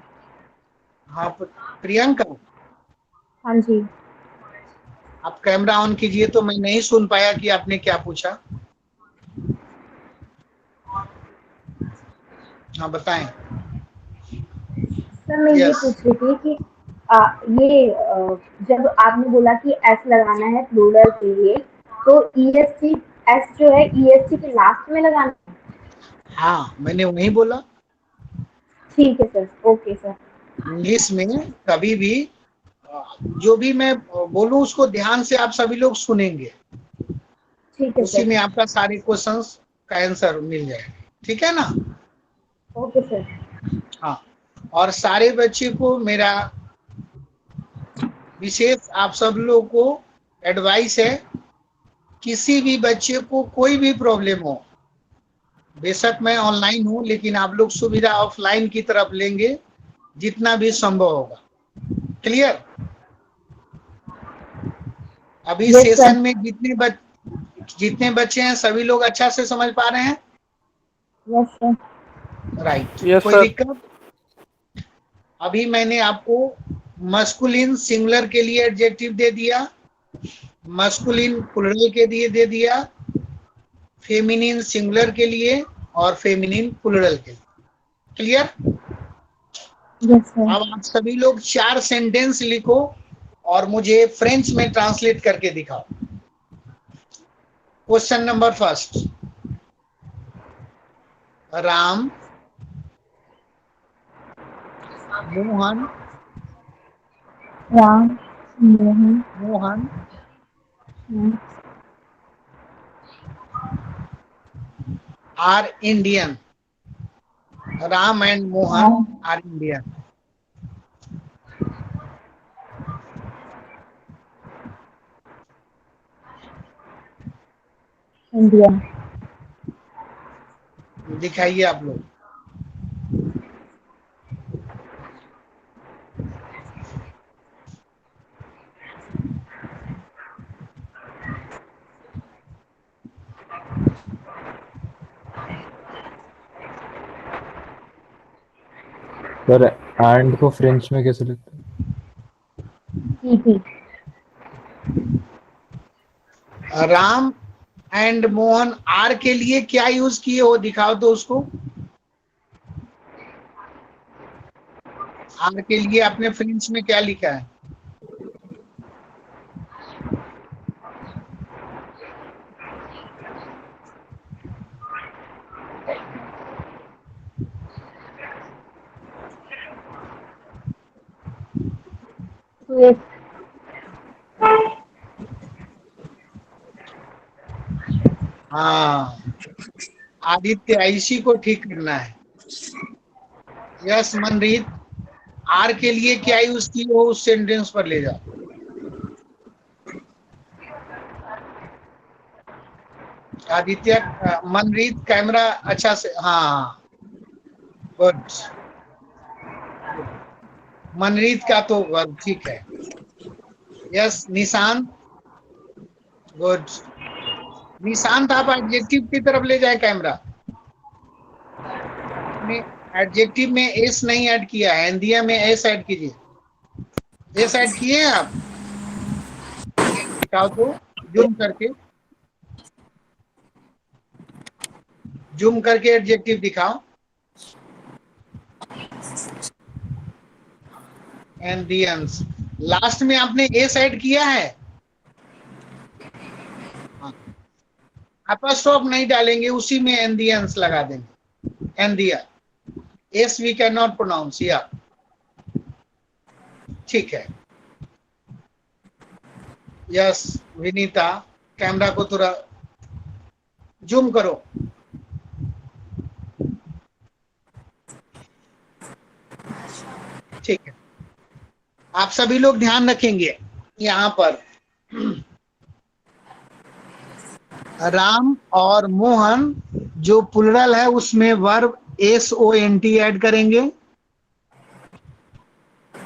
हाँ प्रियंका, हाँ जी। आप कैमरा ऑन कीजिए, तो मैं नहीं सुन पाया कि आपने क्या पूछा। हाँ बताएं। सर मैं ये यस पूछ रही थी कि जब आपने बोला कि एस लगाना है प्लूरल के लिए, तो ईएसटी, एस जो है ईएसटी के लास्ट में लगाना है? हाँ, मैंने वही बोला। ठीक है सर, ओके सर। इंग्लिश में कभी भी जो भी मैं बोलूं उसको ध्यान से आप सभी लोग सुनेंगे, ठीक है उसी सर, में आपका सारे क्वेश्चंस का आंसर मिल जाएगा। ठीक है ना? Okay sir. हाँ, और सारे बच्चे को मेरा विशेष आप सब लोग को एडवाइस है, किसी भी बच्चे को कोई भी प्रॉब्लम हो, बेशक मैं ऑनलाइन हूं लेकिन आप लोग सुविधा ऑफलाइन की तरफ लेंगे जितना भी संभव होगा। क्लियर? अभी यस सर। सेशन में जितने बच्चे हैं सभी लोग अच्छा से समझ पा रहे हैं? Yes sir. राइट, Yes, कोई sir. दिक्कत? अभी मैंने आपको मस्कुलिन सिंगुलर के लिए एडजेक्टिव दे दिया, मस्कुलिन प्लुरल के लिए दे दिया, फेमिनिन सिंगुलर के लिए और फेमिनिन प्लुरल के लिए। क्लियर? Yes sir. अब आप सभी लोग 4 सेंटेंस लिखो और मुझे फ्रेंच में ट्रांसलेट करके दिखाओ। Question number first, Ram Mohan Ram Mohan are Indian. Ram and Mohan are Indian. Indian. दिखाइए आप लोग। सर एंड को फ्रेंच में कैसे लिखते हैं? ईपी। राम एंड मोहन आर के लिए क्या यूज किए हो, दिखाओ तो उसको। आर के लिए आपने फ्रेंच में क्या लिखा है? यस। हाँ, आदित्य ऐसी को ठीक करना है। यस मनरीत, आर के लिए क्या यूज किए हो उस सेंटेंस पर ले जाओ। आदित्य, मनरीत कैमरा अच्छा से, हाँ गुड। मनरीत का तो वर्ब ठीक है। Yes Nishant, good. निशांत आप एडजेक्टिव की तरफ ले जाए कैमरा। एडजेक्टिव में एस नहीं ऐड किया है, हिंदिया में एस ऐड कीजिए। एस ऐड किए हैं आप? दिखाओ तो, जूम करके एडजेक्टिव दिखाओ। एंडियंस, लास्ट में आपने एस ऐड किया है? अपोस्ट्रोफ नहीं डालेंगे, उसी में एंडियंस लगा देंगे। एंडिया, as we can not pronounce या। ठीक है। यस विनीता, कैमरा को थोड़ा जूम करो। ठीक है, आप सभी लोग ध्यान रखेंगे यहाँ पर राम और मोहन जो प्लुरल है उसमें वर्ब SONT ऐड करेंगे,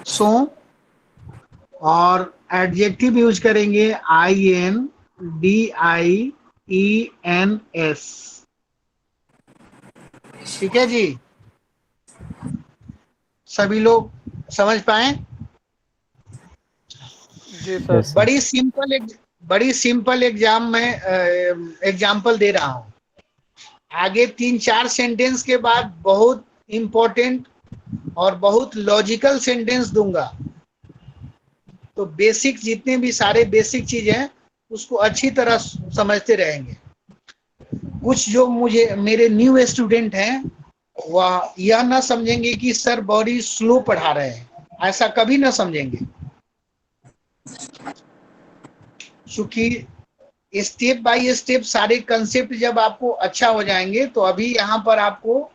सो, और एडजेक्टिव यूज करेंगे INDIENS। ठीक है जी, सभी लोग समझ पाए? जी सर। बड़ी सिंपल एग्जाम में एग्जाम्पल दे रहा हूं। आगे 3-4 सेंटेंस के बाद बहुत इम्पोर्टेंट और बहुत लॉजिकल सेंटेंस दूंगा, तो बेसिक जितने भी सारे बेसिक चीजें हैं उसको अच्छी तरह समझते रहेंगे। कुछ जो मुझे मेरे न्यू स्टूडेंट हैं वह यह ना समझेंगे कि सर बड़ी स्लो पढ़ा रहे हैं, ऐसा कभी ना समझेंगे, क्योंकि स्टेप बाय स्टेप सारे कंसेप्ट जब आपको अच्छा हो जाएंगे तो अभी यहाँ पर आपको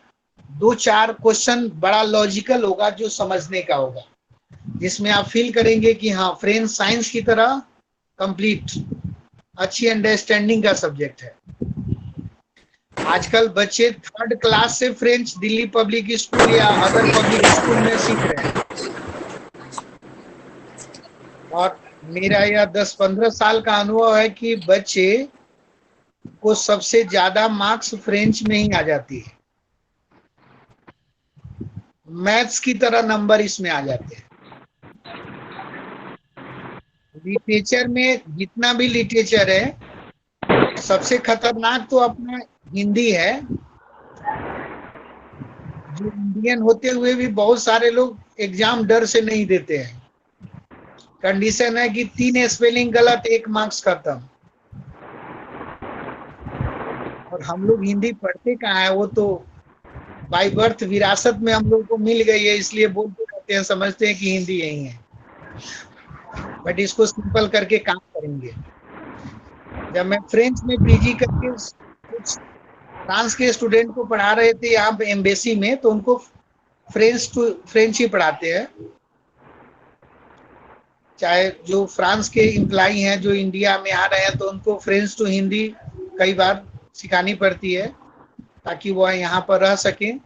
2-4 क्वेश्चन बड़ा लॉजिकल होगा जो समझने का होगा, जिसमें आप फील करेंगे कि हाँ फ्रेंच साइंस की तरह कंप्लीट अच्छी अंडरस्टैंडिंग का सब्जेक्ट है। आजकल बच्चे 3rd क्लास से फ्रेंच दिल्ली पब्लिक स्कूल या अदर पब्लिक स्कूल में सीख रहे हैं, और मेरा यह 10-15 साल का अनुभव है कि बच्चे को सबसे ज्यादा मार्क्स फ्रेंच में ही आ जाती है, मैथ्स की तरह नंबर इसमें आ जाते हैं। लिटरेचर में जितना भी लिटरेचर है सबसे खतरनाक तो अपना हिंदी है, जो इंडियन होते हुए भी बहुत सारे लोग एग्जाम डर से नहीं देते हैं। कंडीशन है कि 3 स्पेलिंग गलत 1 मार्क्स खत्म, और हम लोग हिंदी पढ़ते कहाँ है, वो तो बाय बर्थ विरासत में हम लोग को मिल गई है, इसलिए बोलते रहते हैं, समझते हैं कि हिंदी यही है, बट इसको सिंपल करके काम करेंगे। जब मैं फ्रेंच में पीजी करके कुछ फ्रांस के स्टूडेंट को पढ़ा रहे थे यहाँ पे एम्बेसी में, तो उनको फ्रेंच ही पढ़ाते हैं, चाहे जो फ्रांस के एम्प्लॉई हैं जो इंडिया में आ रहे हैं तो उनको फ्रेंच टू हिंदी कई बार सिखानी पड़ती है ताकि वह यहाँ पर रह सकें।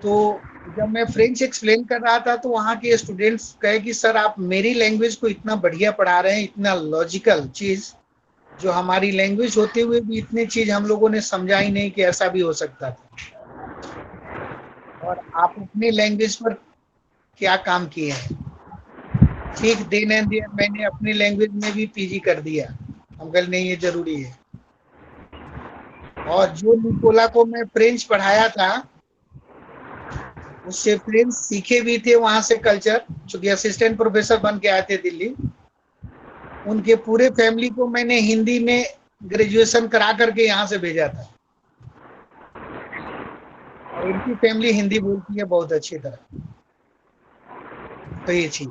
तो जब मैं फ्रेंच एक्सप्लेन कर रहा था तो वहाँ के स्टूडेंट्स कहे कि सर आप मेरी लैंग्वेज को इतना बढ़िया पढ़ा रहे हैं, इतना लॉजिकल चीज, जो हमारी लैंग्वेज होते हुए भी इतनी चीज हम लोगों ने समझा ही नहीं कि ऐसा भी हो सकता था, और आप अपनी लैंग्वेज पर क्या काम किए हैं। ठीक देन एंड देयर मैंने अपनी लैंग्वेज में भी पीजी कर दिया, हम कल नहीं ये जरूरी है। और जो निकोला को मैं फ्रेंच पढ़ाया था उससे फ्रेंच सीखे भी थे वहां से कल्चर, चूंकि असिस्टेंट प्रोफेसर बन के आए थे दिल्ली, उनके पूरे फैमिली को मैंने हिंदी में ग्रेजुएशन करा करके यहाँ से भेजा था, और उनकी फैमिली हिंदी बोलती है बहुत अच्छी तरह। तो ये चीज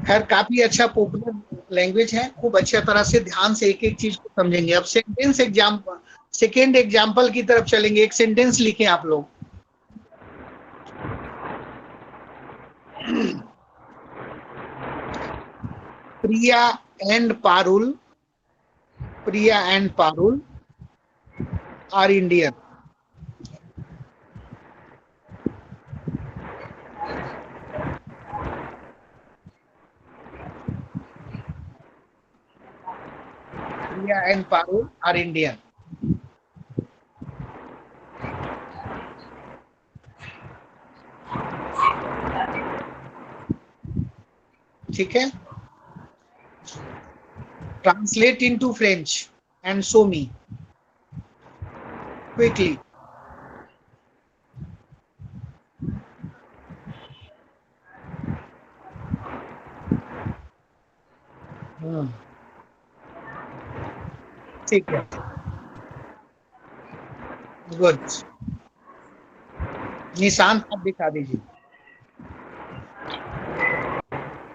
खैर काफी अच्छा पॉपुलर लैंग्वेज है, खूब अच्छी तरह से ध्यान से एक एक चीज को समझेंगे। अब सेकेंड एग्जाम्पल की तरफ चलेंगे। एक सेंटेंस लिखें आप लोग। Priya and Parul are Indian. Priya and Parul are Indian. ठीक है, translate into French and show me quickly. ठीक है, गुड। निशांत आप दिखा दीजिए।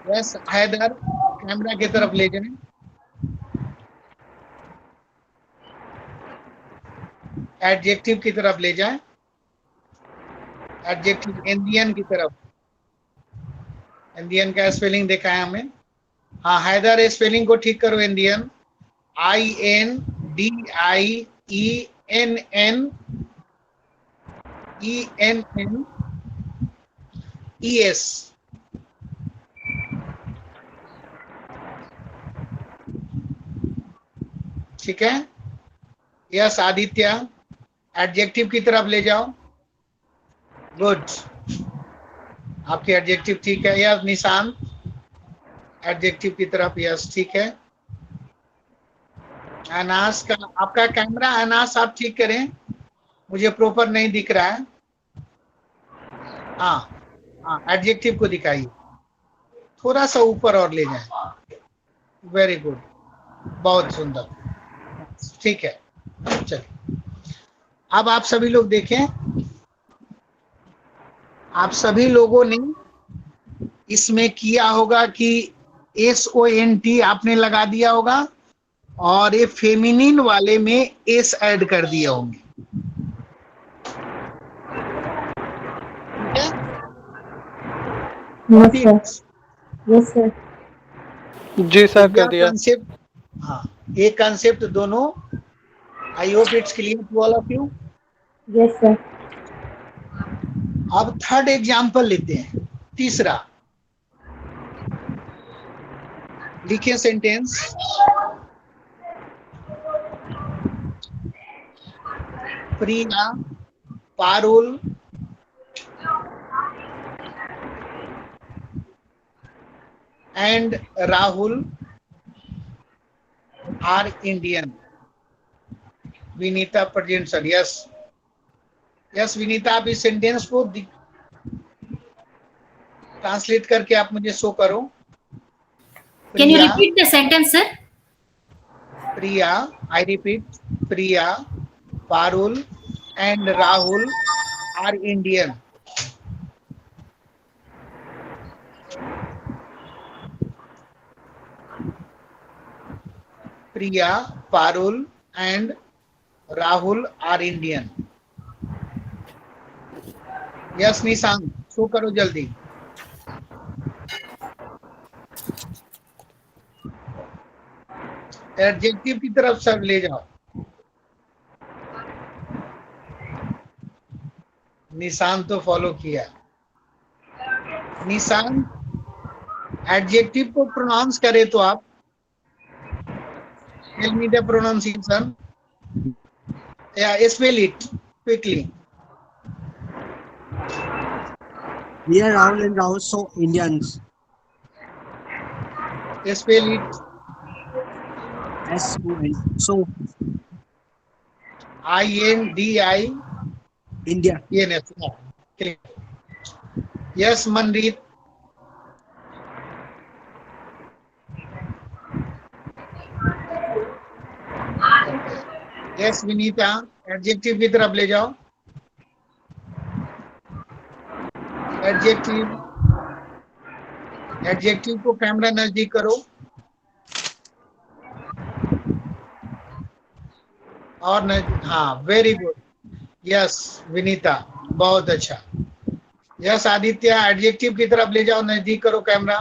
यस हैदर, कैमरा की तरफ ले जाएं। एडजेक्टिव की तरफ ले जाएं, एडजेक्टिव इंडियन की तरफ। इंडियन का स्पेलिंग देखा है हमें। हाँ हैदर, स्पेलिंग को ठीक करो। Indian INDIENNENES। ठीक है। यस आदित्य, एडजेक्टिव की तरफ ले जाओ। गुड, आपके एडजेक्टिव ठीक है। यस निशांत, एडजेक्टिव की तरफ। यस ठीक है। अनास का आपका कैमरा, अनास आप ठीक करें। मुझे प्रॉपर नहीं दिख रहा है। हाँ हाँ, एडजेक्टिव को दिखाइए, थोड़ा सा ऊपर और ले जाएं। वेरी गुड, बहुत सुंदर, ठीक है। चलिए, अब आप सभी लोग देखें, आप सभी लोगों ने इसमें किया होगा कि SONT आपने लगा दिया होगा, और ये फेमिनिन वाले में एस ऐड कर दिए होंगे। ठीक है? Yes sir. जी सर, कर दिया। कंसेप्ट, हाँ, ये कंसेप्ट दोनों, I hope it's clear to all of you. Yes sir. अब थर्ड एग्जाम्पल लेते हैं, तीसरा। लिखिए sentence, Priya, Parul and Rahul are Indian. Vinita present sir. Yes yes Vinita, आप इस सेंटेंस को ट्रांसलेट करके आप मुझे शो करो। Can you repeat the sentence, sir? Priya, I repeat, Priya, Parul and Rahul are Indian. Priya, Parul and Rahul are Indian. Yes, Nishant, show करो जल्दी। एडजेक्टिव की तरफ सब ले जाओ। निशांत तो फॉलो किया। निशांत, एडजेक्टिव को प्रोनाउंस करे तो आप tell me the pronunciation. Yeah, spell it quickly. Here Rahul and Rahul so Indians. Spell it. S-O-N. So I-N-D-I. India. Yes. Yes, Mandeep. Yes Vinita, adjective की तरफ ले जाओ। एडजेक्टिव, एडजेक्टिव को कैमरा नजदीक करो और नजदीक। हाँ, वेरी गुड। यस विनीता, बहुत अच्छा। यस आदित्य, एडजेक्टिव की तरफ ले जाओ, नजदीक करो कैमरा,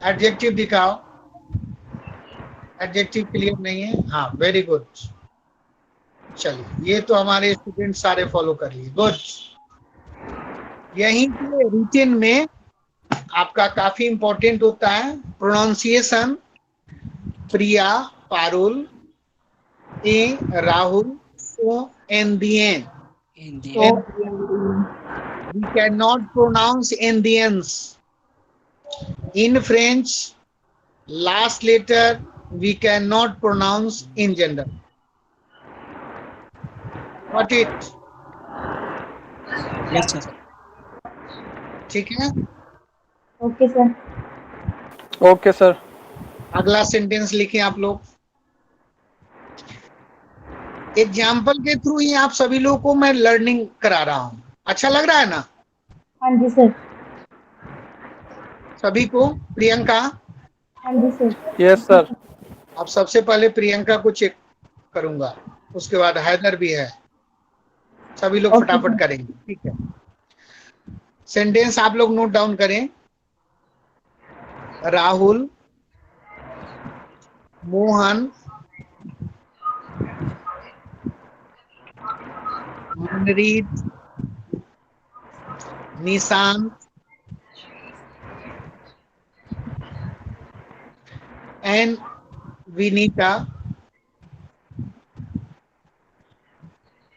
एडजेक्टिव दिखाओ। एडजेक्टिव क्लियर नहीं है। हाँ, वेरी गुड। चलिए, ये तो हमारे स्टूडेंट सारे फॉलो कर लिए। गुड। यहीं पे रिटन में आपका काफी इंपॉर्टेंट होता है pronunciation. Priya, Parul, A, Rahul, so and the end. We cannot pronounce Indians. In French, last letter we cannot pronounce in gender. Got it? Yes, sir. ठीक है? Okay sir. Okay sir. अगला सेंटेंस लिखें आप लोग। एग्जाम्पल के थ्रू ही आप सभी लोगों को मैं लर्निंग करा रहा हूं। अच्छा लग रहा है ना हाँ जी सर। सभी को? प्रियंका, हाँ जी सर। Yes sir. अब सबसे पहले प्रियंका को चेक करूंगा, उसके बाद हैदर भी है। सभी लोग Okay, फटाफट sir. करेंगे, ठीक है? सेंटेंस आप लोग नोट डाउन करें। Rahul, Mohan, मनरीत, Nishant and Vinita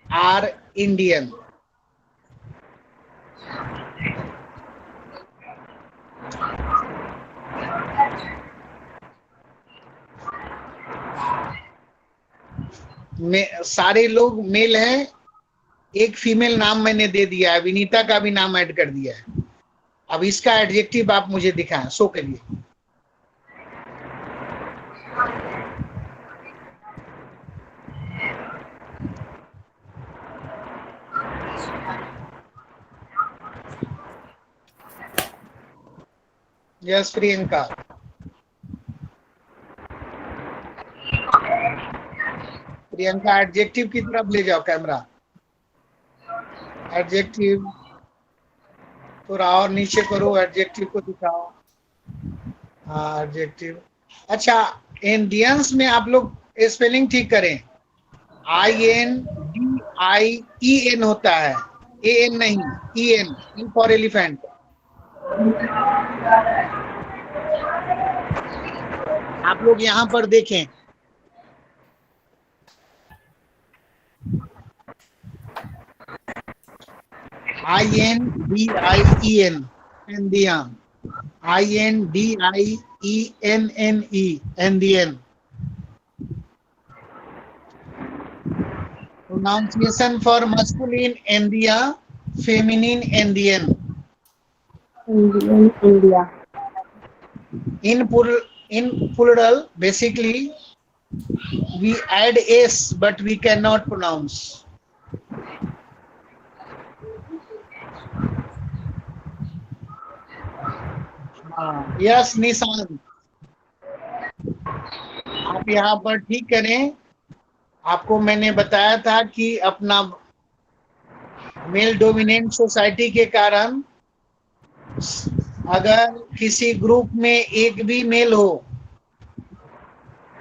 are Indian. सारे लोग मेल हैं एक फीमेल नाम मैंने दे दिया है, विनीता का भी नाम ऐड कर दिया है। अब इसका एडजेक्टिव आप मुझे दिखाएं, शो करिए। यस प्रियंका। प्रियंका एडजेक्टिव की तरफ ले जाओ कैमरा। एडजेक्टिव थोड़ा और नीचे करो, एडजेक्टिव को दिखाओ। हाँ एडजेक्टिव। अच्छा, इंडियंस में आप लोग स्पेलिंग ठीक करें। INDIEN होता है, AN नहीं, EN, E फॉर एलिफेंट। आप लोग यहाँ पर देखें, INDIEN, Indian, INDIENNE, Indian. Pronunciation for masculine India, feminine Indian. Indian, India. In plural, basically, we add S, but we cannot pronounce. Yes Nishant, आप यहाँ पर ठीक करें। आपको मैंने बताया था कि अपना मेल डोमिनेंट सोसाइटी के कारण अगर किसी ग्रुप में एक भी मेल हो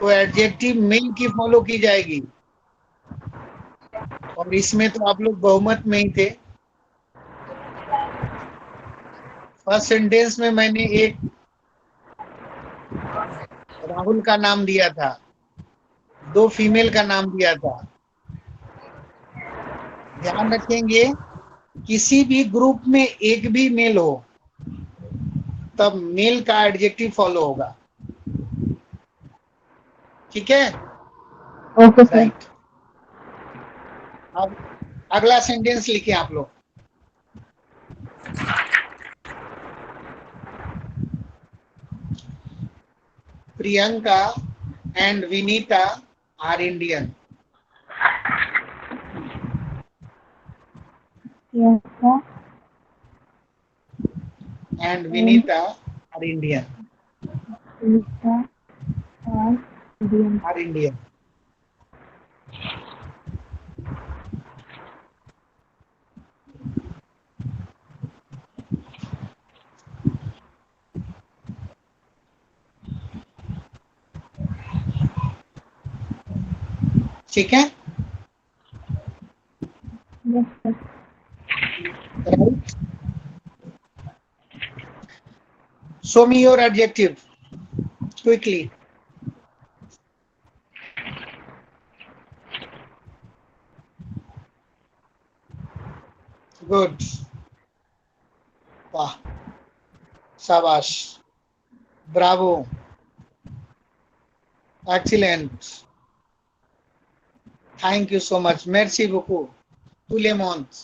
तो एडजेक्टिव मेल की फॉलो की जाएगी, और इसमें तो आप लोग बहुमत में ही थे। फर्स्ट सेंटेंस में मैंने एक राहुल का नाम दिया था, 2 फीमेल का नाम दिया था। ध्यान रखेंगे, किसी भी ग्रुप में एक भी मेल हो तब मेल का एडजेक्टिव फॉलो होगा। ठीक है? Okay sir. राइट। अब अगला सेंटेंस लिखिए आप लोग। Priyanka and Vinita are Indian. Yes, sir. And Vinita are Indian. Lisa are Indian. Are Indian. ठीक है? Yes, sir. Right. Show me your adjective quickly. Good. वाह, शाबाश, Bravo, excellent. Thank you so much. Merci beaucoup. Tout le monde.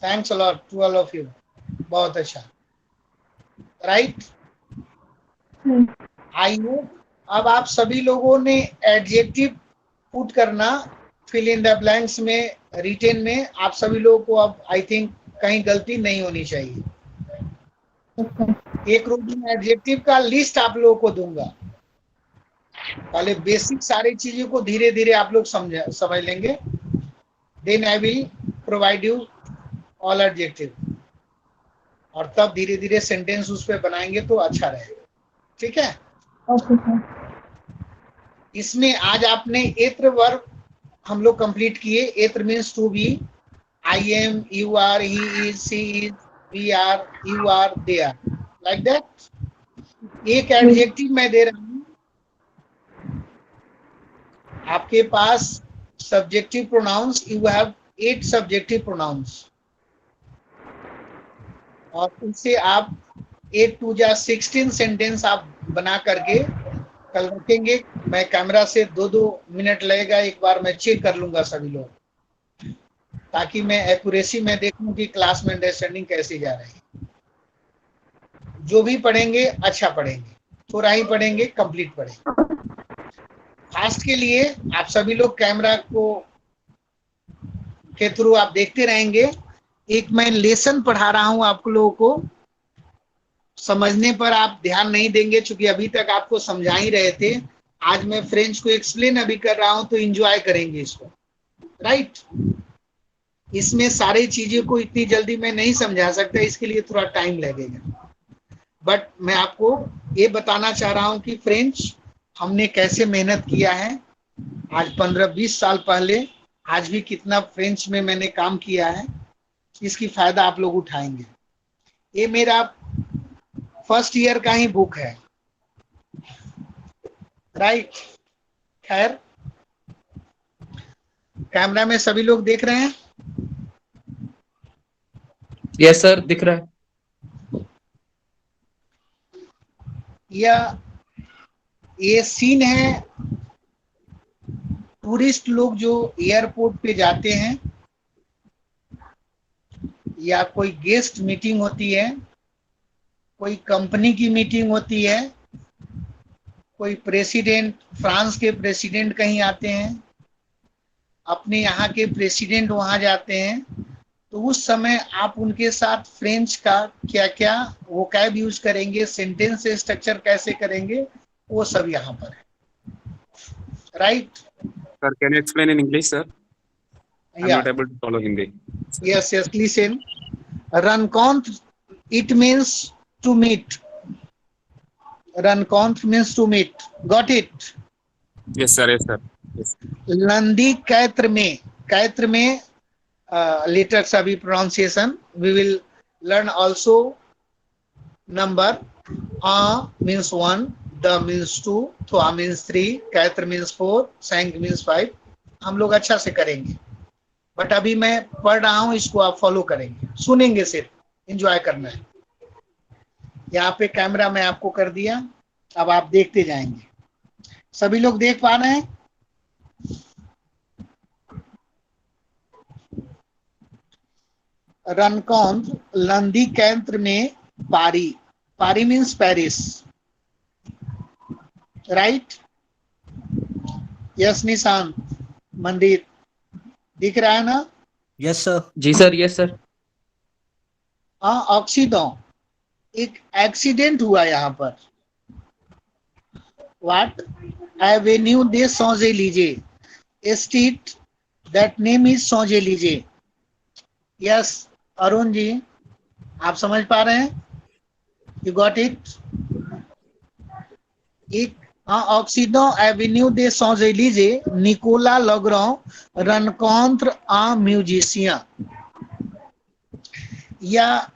Thanks a lot to all of you. बहुत अच्छा. Right? I hope अब आप सभी लोगों ने एडजेक्टिव पुट करना फिल इन द ब्लैंक्स में, रिटेन में। आप सभी लोगों को अब आई थिंक कहीं गलती नहीं होनी चाहिए। एक रूटीन एडजेक्टिव का लिस्ट आप लोगों को दूंगा। पहले बेसिक सारी चीजों को धीरे धीरे आप लोग समझ लेंगे, then I will provide you all adjective, और तब धीरे धीरे सेंटेंस उस पर बनाएंगे तो अच्छा रहेगा। ठीक है? Okay sir. इसमें आज आपने एत्र वर्ब हम लोग कंप्लीट किए। एत्र means to be, I am, you are, he is, she is, we are, you are, they are, like that. एक एडजेक्टिव मैं दे रहा हूं, आपके पास subjective pronouns, you have 8 subjective pronouns, और उससे आप 8 2 जा 16 सेंटेंस आप बना करके कल रखेंगे। मैं कैमरा से 2-2 मिनट लगेगा, एक बार मैं चेक कर लूंगा सभी लोग। ताकि मैं एक्यूरेसी में देखूं कि क्लास में अंडरस्टैंडिंग कैसी जा रही है। जो भी पढ़ेंगे अच्छा पढ़ेंगे, थोड़ा ही पढ़ेंगे, कंप्लीट पढ़ेंगे। फास्ट के लिए आप सभी लोग कैमरा को के थ्रू आप देखते रहेंगे। एक मैं लेसन पढ़ा रहा हूं आप लोगों को, समझने पर आप ध्यान नहीं देंगे क्योंकि अभी तक आपको समझा ही रहे थे। आज मैं फ्रेंच को एक्सप्लेन अभी कर रहा हूं तो एंजॉय करेंगे इसको, राइट। इसमें सारी चीजें को इतनी जल्दी मैं नहीं समझा सकता, इसके लिए थोड़ा टाइम लगेगा। बट मैं आपको ये बताना चाह रहा हूं कि फ्रेंच हमने कैसे मेहनत किया है। आज 15-20 साल पहले, आज भी कितना फ्रेंच में मैंने काम किया है, इसकी फायदा आप लोग उठाएंगे। ये मेरा फर्स्ट ईयर का ही बुक है, राइट। खैर, कैमरा में सभी लोग देख रहे हैं? यस सर, दिख रहा है। ये सीन है टूरिस्ट लोग जो एयरपोर्ट पे जाते हैं, या कोई गेस्ट मीटिंग होती है, कोई कंपनी की मीटिंग होती है, कोई प्रेसिडेंट, फ्रांस के प्रेसिडेंट कहीं आते हैं, अपने यहाँ के प्रेसिडेंट वहां जाते हैं, तो उस समय आप उनके साथ फ्रेंच का क्या क्या वोकैब यूज करेंगे, सेंटेंस स्ट्रक्चर कैसे करेंगे, वो सब यहाँ पर है, right. Sir, can you explain in English, sir? I'm Yeah. not able to follow Hindi. Yes, listen. Rencontre, it means to meet. Rencontre means to meet. Got it? Yes, sir. Yes, sir. Yes. लंदी कैत्र में letters अभी pronunciation. We will learn also number. A means 1, the means 2, thwa means 3, कैत्र means 4, संग means 5. हम लोग अच्छा से करेंगे, बट अभी मैं पढ़ रहा हूं, इसको आप फॉलो करेंगे, सुनेंगे, सिर्फ एंजॉय करना है। यहाँ पे कैमरा मैं आपको कर दिया, अब आप देखते जाएंगे। सभी लोग देख पा रहे हैं? रनकौंत्र लंदी कैंत्र में पारी means Paris, right. Yes Nishant, मंदिर दिख रहा है ना? Yes, sir. जी सर, यस सर। हाँ, ऑक्सीडों, एक एक्सीडेंट हुआ यहाँ पर। व्हाट? एवेन्यू दे Champs-Élysées, street that name is Champs-Élysées। Yes Arun ji, आप समझ पा रहे हैं? You got it? एक ऑक्सीडों एवेन्यू दे Champs-Élysées, निकोला लॉग्रां रनकॉन्त्र आ म्यूजिशियन। या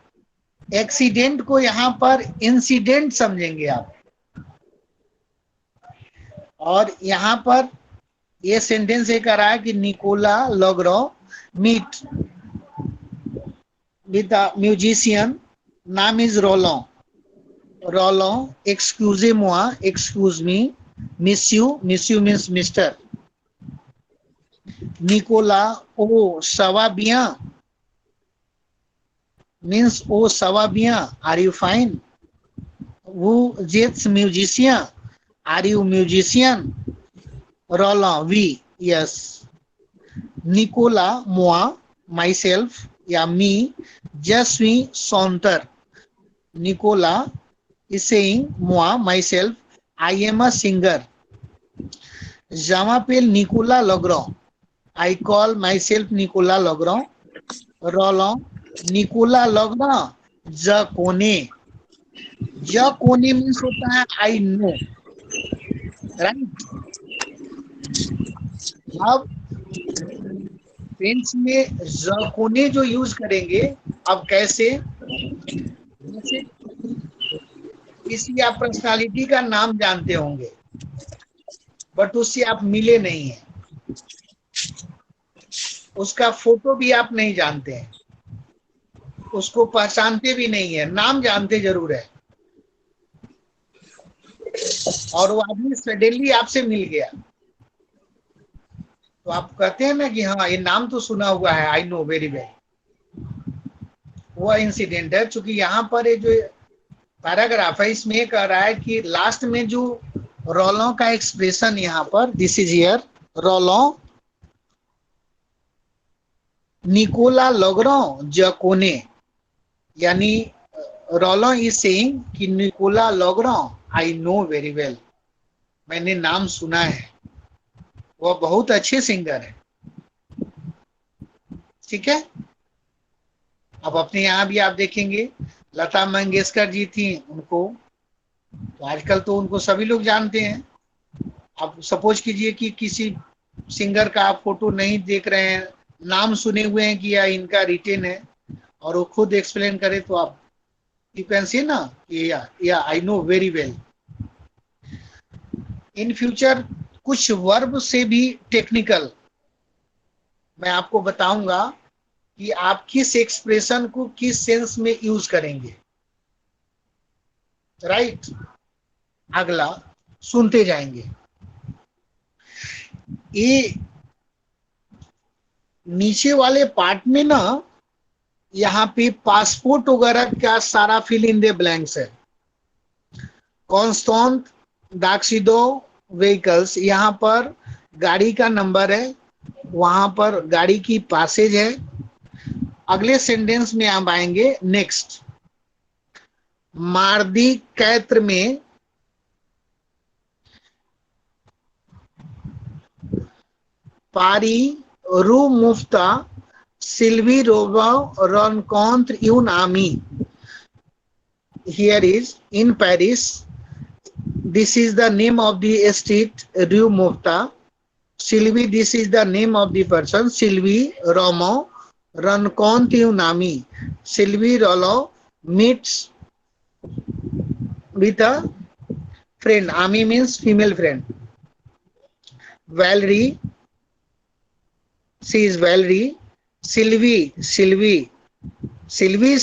एक्सीडेंट को यहाँ पर इंसिडेंट समझेंगे आप, और यहाँ पर ये सेंटेंस एक आ रहा है कि Nicolas Legrand meet with the musician, नाम इज रोलॉन। एक्सक्यूजे moi, एक्सक्यूज मी, मिस यू मीन्स मिस्टर। निकोला ओ सवा bien means oh ça va bien, are you fine? Vous êtes musicien, are you musician? Roland, oui, yes. Nicolas, moi, myself, या me, je suis chanteur. Nicolas is saying moi, myself, I am a singer. Je m'appelle Nicolas Legrand, I call myself Nicolas Legrand. Roland, Nicolas Legrand जकोने मीन्स होता है आई नो, राइट। अब फ्रेंच में जकोने जो यूज करेंगे, अब कैसे? जैसे किसी आप पर्सनालिटी का नाम जानते होंगे, बट उससे आप मिले नहीं हैं, उसका फोटो भी आप नहीं जानते हैं, उसको पहचानते भी नहीं है, नाम जानते जरूर है, और वो आदमी सडनली आपसे मिल गया, तो आप कहते हैं ना कि हाँ ये नाम तो सुना हुआ है, आई नो वेरी वेल। वो इंसिडेंट है, चूंकि यहाँ पर ये जो पैराग्राफ है इसमें कह रहा है कि लास्ट में जो रोलों का एक्सप्रेशन यहाँ पर, this is here Roland Nicolas Legrand जकोने, यानी रोलों इज सेइंग कि Nicolas Legrand I know very well, मैंने नाम सुना है, वह बहुत अच्छे सिंगर है। ठीक है। अब अपने यहाँ भी आप देखेंगे लता मंगेशकर जी थी, उनको तो आजकल तो उनको सभी लोग जानते हैं। आप सपोज कीजिए कि किसी सिंगर का आप फोटो नहीं देख रहे हैं, नाम सुने हुए हैं कि या इनका रिटेन है, और वो खुद एक्सप्लेन करे तो आप यू कैन सी ना या आई know very well. In future कुछ वर्ब से भी टेक्निकल मैं आपको बताऊंगा कि आप किस एक्सप्रेशन को किस सेंस में यूज करेंगे। राइट, अगला सुनते जाएंगे। ये नीचे वाले पार्ट में ना यहाँ पे पासपोर्ट वगैरह का सारा फिल इन द ब्लैंक्स है। कॉन्स्टेंट डाक्सिडो व्हीकल्स, यहाँ पर गाड़ी का नंबर है, वहां पर गाड़ी की पासेज है। अगले सेंटेंस में आप आएंगे नेक्स्ट, मार्दी कैत्र में पारी रू मुफ्ता सिल्वी रोबा रनकॉन्त्र यून आमी। Here is in Paris, this is the name of the street Rue Mufta. Sylvie, this is the name of the person Sylvie Romo Rencontre un ami. Sylvie Rollo meets with a friend. Ami means female friend. Valerie, she is Valerie. Sylvie is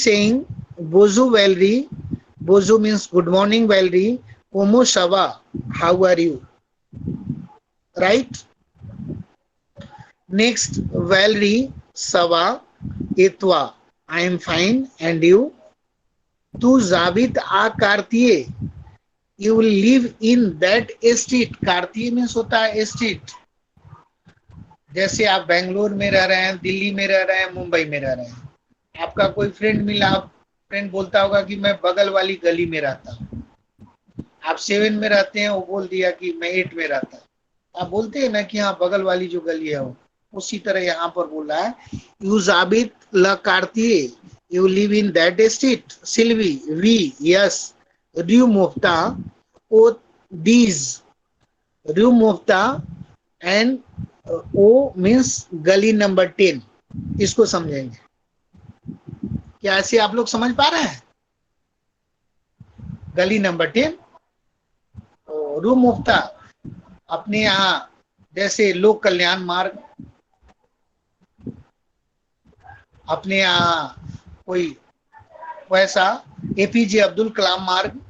saying Bonjour Valerie. Bonjour means good morning Valerie. Como ça va? How are you? Right? Next, Valerie, ça va? Et toi? I am fine. And you? Tu habites à Cartier. You will live in that street. Cartier means होता है street. जैसे आप बेंगलोर में रह रहे हैं, दिल्ली में रह रहे हैं, मुंबई में रह रहे हैं, आपका कोई फ्रेंड मिला, फ्रेंड बोलता होगा कि मैं बगल वाली गली में रहता हूँ। आप 7 में रहते हैं, वो बोल दिया कि मैं 8 में रहता हूँ। आप बोलते हैं ना कि हाँ बगल वाली जो गली है वो, उसी तरह यहाँ पर बोल रहा है यू जाबित ल कार्तिए, you live in that street. Sylvie, वी, यस। र्यू मुफ्ता, ओ दीज। र्यू मुफ्ता एंड ओ मीन्स गली नंबर 10। इसको समझेंगे। क्या ऐसे आप लोग समझ पा रहे हैं? गली नंबर 10, रूम मुफ्ता अपने यहाँ जैसे लोक कल्याण मार्ग, अपने यहाँ कोई वैसा एपीजे अब्दुल कलाम मार्ग,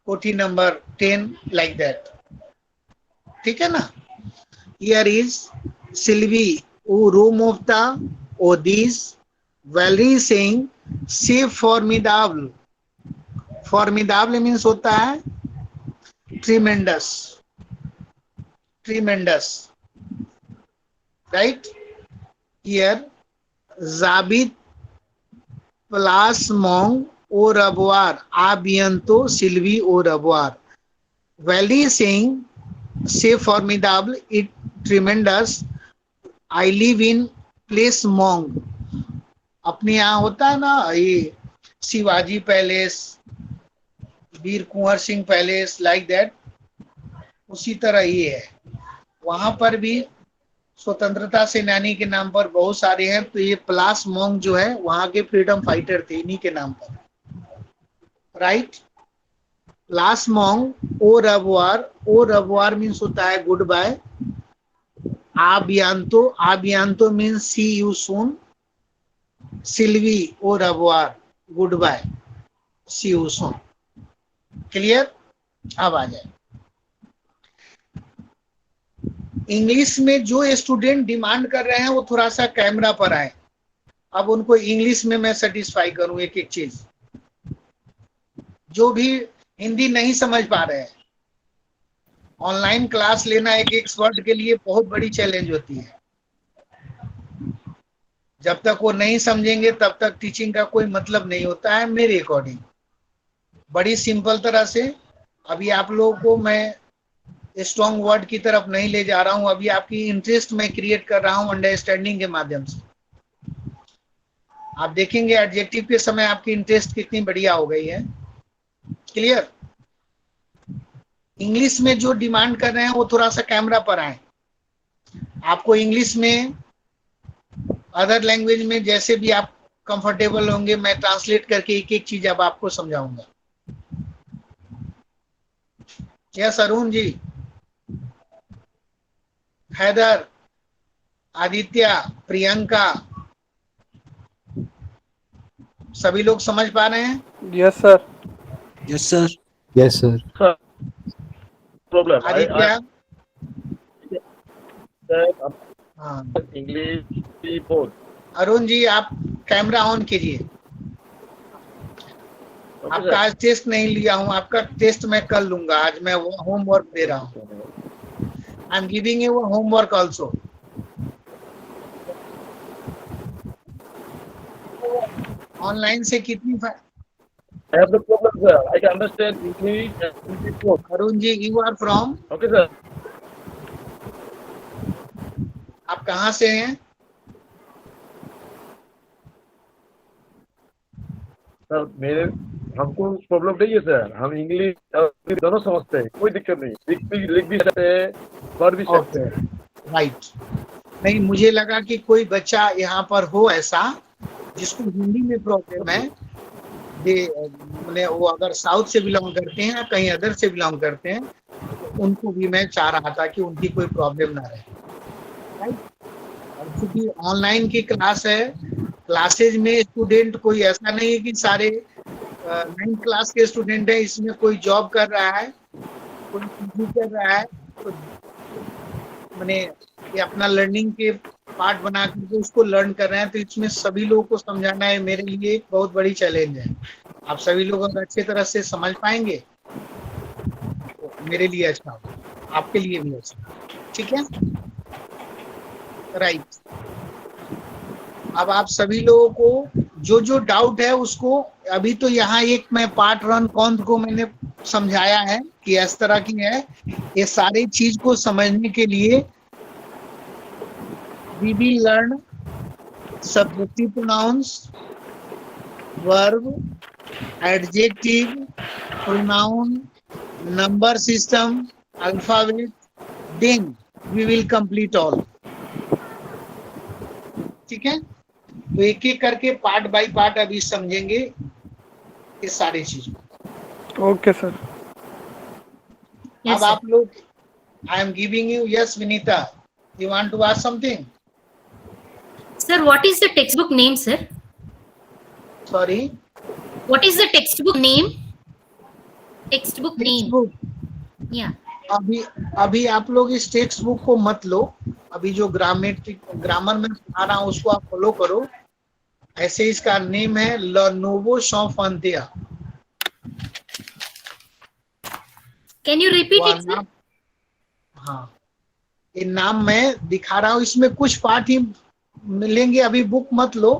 कोठी नंबर 10 लाइक दैट। ठीक है ना। हियर इज सिल्वी ओ रूम मुफ्ता ओ दिस। वैलरी सेइंग से फॉर्मिडाबल। फॉर्मिडाबल मीन्स होता है ट्रीमेंडस, ट्रीमेंडस। राइट। हियर जाबित प्लास मोंग ओ रबवार आ बियंतो सिल्वी ओ रबवार। वैली सेइंग से फॉर्मिडाबल it tremendous I live in place मोंग। अपने यहाँ होता है ना ये Shivaji palace, Veer Kunwar Singh palace, like that, उसी तरह ये है। वहां पर भी स्वतंत्रता सेनानी के नाम पर बहुत सारे हैं, तो ये प्लास मोंग जो है वहां के फ्रीडम फाइटर थे, इन्हीं के नाम पर। राइट। प्लास मोंग ओ रबवार, ओ रबवार मीन्स होता है गुड बाय। आबियांतो, आबियांतो means see you soon. Sylvie ओ रबवार, good bye, see you soon. Clear? अब आ जाए इंग्लिश में जो स्टूडेंट डिमांड कर रहे हैं वो थोड़ा सा कैमरा पर आए। अब उनको इंग्लिश में मैं सेटिस्फाई करूं एक एक चीज। जो भी हिंदी नहीं समझ पा रहे हैं, ऑनलाइन क्लास लेना एक एक्सपर्ट के लिए बहुत बड़ी चैलेंज होती है। जब तक वो नहीं समझेंगे तब तक टीचिंग का कोई मतलब नहीं होता है मेरे अकॉर्डिंग। बड़ी सिंपल तरह से अभी आप लोगों को मैं स्ट्रॉन्ग वर्ड की तरफ नहीं ले जा रहा हूं, अभी आपकी इंटरेस्ट मैं क्रिएट कर रहा हूं अंडरस्टैंडिंग के माध्यम से। आप देखेंगे एडजेक्टिव के समय आपकी इंटरेस्ट कितनी बढ़िया हो गई है। क्लियर? इंग्लिश में जो डिमांड कर रहे हैं वो थोड़ा सा कैमरा पर आए। आपको इंग्लिश में अदर लैंग्वेज में जैसे भी आप कंफर्टेबल होंगे मैं ट्रांसलेट करके एक एक चीज अब आपको समझाऊंगा। यस अरुण जी, हैदर, आदित्य, प्रियंका, सभी लोग समझ पा रहे हैं? Yes, sir. Yes, sir. Yes, sir. Problem. Aditya, हाँ, English both. अरुण जी आप कैमरा ऑन कीजिए। आपका आज टेस्ट नहीं लिया हूँ, आपका टेस्ट मैं कल लूंगा। आज मैं वो होमवर्क दे रहा हूँ। आई am giving you homework also. Online से कितनी I have the problem, sir. I can understand English and English both. Arun ji you are from, Okay, sir. आप कहाँ से हैं? सर मेरे हमको प्रॉब्लम नहीं है सर, हम इंग्लिश और हिंदी दोनों समझते हैं, कोई दिक्कत नहीं। लिख भी सकते हैं, पढ़ भी सकते हैं। राइट। नहीं, मुझे लगा कि कोई बच्चा यहाँ पर हो ऐसा जिसको हिंदी में प्रॉब्लम है। वो अगर साउथ से बिलोंग करते हैं या कहीं अदर से बिलोंग करते हैं तो उनको भी मैं चाह रहा था कि उनकी कोई प्रॉब्लम ना रहे। राइट। और क्योंकि ऑनलाइन की क्लास है, क्लासेज में स्टूडेंट कोई ऐसा नहीं है कि सारे 9th क्लास के स्टूडेंट है। इसमें कोई जॉब कर रहा है, कोई पीजी कर रहा है, तो मैंने ये अपना लर्निंग के पार्ट बना करके उसको लर्न कर रहे हैं। तो इसमें सभी लोगों को समझाना है मेरे लिए एक बहुत बड़ी चैलेंज है। आप सभी लोग अगर अच्छे तरह से समझ पाएंगे तो मेरे लिए अच्छा होगा, आपके लिए भी अच्छा। ठीक है, राइट। अब आप सभी लोगों को जो जो डाउट है उसको, अभी तो यहाँ एक मैं पार्ट रन कौन को मैंने समझाया है कि इस तरह की है। ये सारी चीज को समझने के लिए we will learn subjective pronouns, verb, adjective, pronoun, number system, alphabet, then we will complete all. ठीक है, तो एक एक करके पार्ट बाय पार्ट अभी समझेंगे ये सारी चीजें। Okay, sir. अब Yes, sir. आप लोग, I am giving you, yes Vinita, you want to ask something? Sir, what is the textbook name, sir? Sorry, What is the textbook name? Textbook name. Text Yeah. अभी आप लोग इस टेक्स्ट बुक को मत लो। अभी जो ग्रामर में पढ़ा रहा हूँ उसको आप फॉलो करो। ऐसे इसका नेम है लनोवो शॉफंतिया। Can you repeat it, sir? हाँ, ये नाम मैं दिखा रहा हूँ। इसमें कुछ पार्ट ही मिलेंगे, अभी बुक मत लो।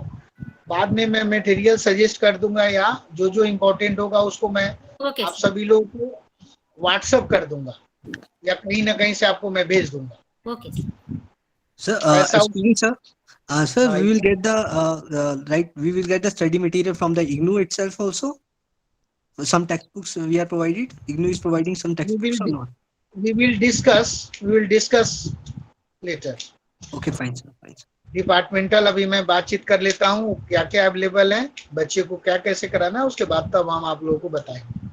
बाद में मैं मटेरियल सजेस्ट कर दूंगा या जो जो इम्पोर्टेंट होगा उसको मैं Okay, आप sir. सभी लोगों को व्हाट्सएप कर दूंगा या कहीं ना कहीं से आपको मैं भेज दूंगा। Okay, sir. Sir, ऐसा- excuse me, sir. Sir, हाँ, we will get we will get the study material from the IGNOU itself also. Some textbooks we are provided. IGNOU is providing some textbooks or will not? we will discuss later. Okay, fine, sir. Fine, sir. Departmental अभी मैं बातचीत कर लेता हूँ क्या क्या अवेलेबल है, बच्चे को क्या कैसे कराना है, उसके बाद तब हम आप लोगों को बताएंगे।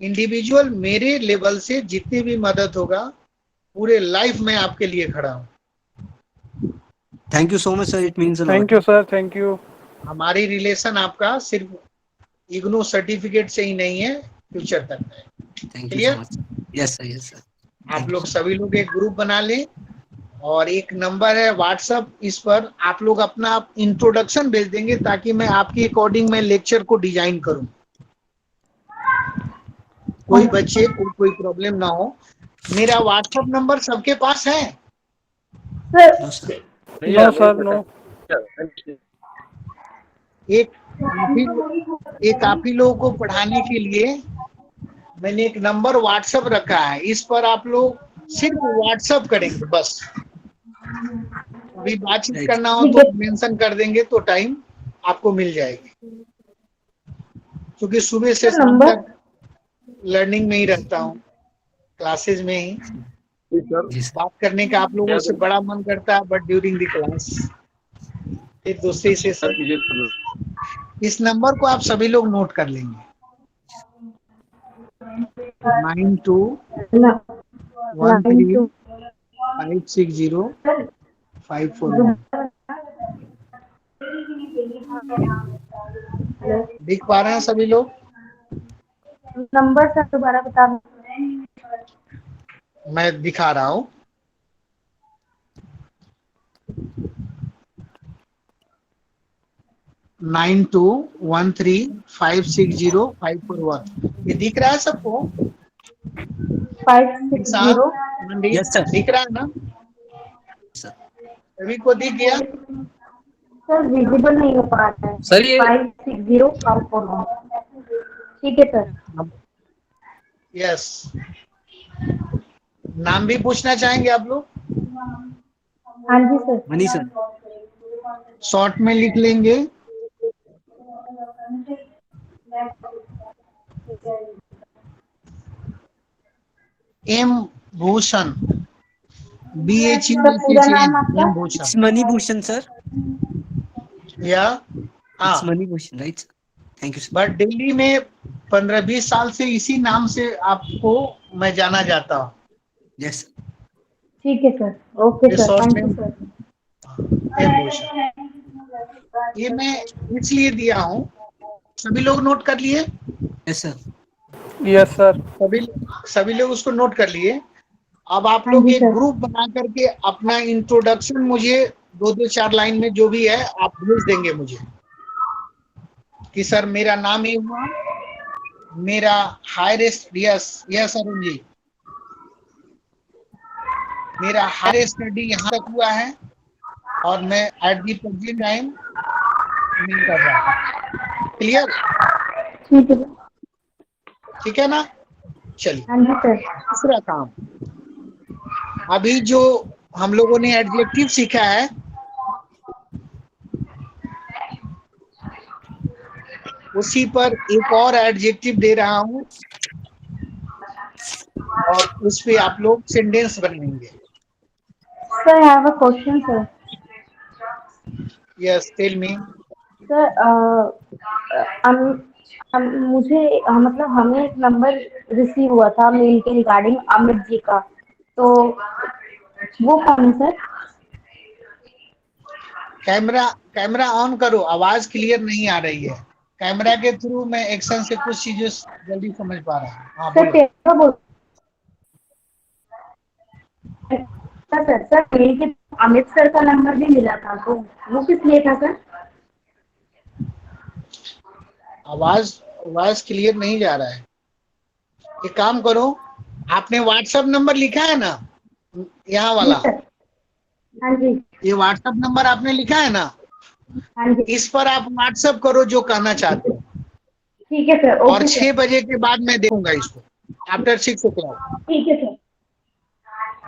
इंडिविजुअल मेरे लेवल से जितनी भी मदद होगा पूरे लाइफ में आपके लिए खड़ा हूँ। Thank you so much, sir. It means a lot. Thank you, sir. Thank you. हमारी रिलेशन आपका सिर्फ इग्नू सर्टिफिकेट से ही नहीं है, फ्यूचर तक है। Thank you Clear? so much. Sir. Yes, sir. Yes, sir. आप Thank लोग you. सभी लोग एक ग्रुप बना लें और एक नंबर है व्हाट्सएप, इस पर आप लोग अपना इंट्रोडक्शन भेज देंगे ताकि मैं आपके अकॉर्डिंग मैं लेक्चर को डिजाइन करूं, कोई बच्चे को कोई प्रॉब्लम ना हो। मेरा व्हाट्सएप नंबर सबके पास है? No, sir. No, sir, no. एक आप ही लोगों को पढ़ाने के लिए मैंने एक नंबर व्हाट्सएप रखा है, इस पर आप लोग सिर्फ व्हाट्सएप करेंगे बस। अभी बातचीत Right. करना हो तो मेंशन कर देंगे तो टाइम आपको मिल जाएगी, क्योंकि सुबह से शाम तक लर्निंग में ही रहता हूँ, क्लासेज में ही। जी सर. बात करने का आप लोगों से बड़ा मन करता है, बट ड्यूरिंग द क्लास एक दूसरे से इस नंबर को आप सभी लोग नोट कर लेंगे। 9213560541। दिख पा रहे हैं सभी लोग? नंबर सर दोबारा बता। मैं दिखा रहा हूँ। 9213560541। ये दिख रहा है सबको? 560। Yes, sir. दिख रहा है ना? Sir. सभी को दिख गया? सर विजिबल नहीं हो पा रहा है। सर ये 560541। ठीक है सर। यस। नाम भी पूछना चाहेंगे आप लोग? हाँ जी सर। Mani sir. शॉर्ट में लिख लेंगे। एम भूषण, पूरा नाम आपका? M Bhushan It's Mani Bhushan, sir. या It's Mani Bhushan, right? Sir? Thank you, sir. But Delhi में 15-20 साल से इसी नाम से आपको मैं जाना जाता हूँ। Yes, sir. ठीक है सर। ओके ये sir, short thank you name sir. M Bhushan, ये मैं इसलिए दिया हूँ। सभी लोग नोट कर लिए? Yes, sir. Yes, sir. सभी लोग उसको नोट कर लिए। अब आप हाँ लोग जी एक सर। ग्रुप बना करके अपना इंट्रोडक्शन मुझे 2-4 लाइन में जो भी है आप भेज देंगे मुझे कि सर मेरा नाम ये हुआ, मेरा हायर यस यस अरुण जी, मेरा हायर स्टडी यहाँ तक हुआ है और मैं एट दी प्रेजेंट टाइम नहीं कर रहा हूँ। क्लियर? ठीक है। ठीक है ना? चलिए हाँ जी सर। दूसरा काम, अभी जो हम लोगों ने एडजेक्टिव सीखा है, उसी पर एक और एडजेक्टिव दे रहा हूँ और उस पे आप लोग सेंटेंस बनाएंगे। Sir I have a question sir. Yes tell me. Sir मुझे मतलब हमें एक नंबर रिसीव हुआ था मेल के रिगार्डिंग अमित जी का, तो वो कौन है सर? कैमरा ऑन करो, आवाज क्लियर नहीं आ रही है। कैमरा के थ्रू मैं एक्शन से कुछ चीजें जल्दी समझ पा रहा हूँ। हाँ सर बोलो। सर मेल के अमित सर का नंबर भी मिला था, तो वो किस लिए था सर? आवाज क्लियर नहीं जा रहा है। एक काम करो, आपने व्हाट्सएप नंबर लिखा है ना, यहाँ वाला? हाँ जी। ये व्हाट्सएप नंबर आपने लिखा है ना? हाँ जी। इस पर आप व्हाट्सएप करो जो कहना चाहते हो। ठीक है सर। और 6 बजे के बाद मैं देखूंगा इसको, आफ्टर 6 o'clock। ठीक है सर।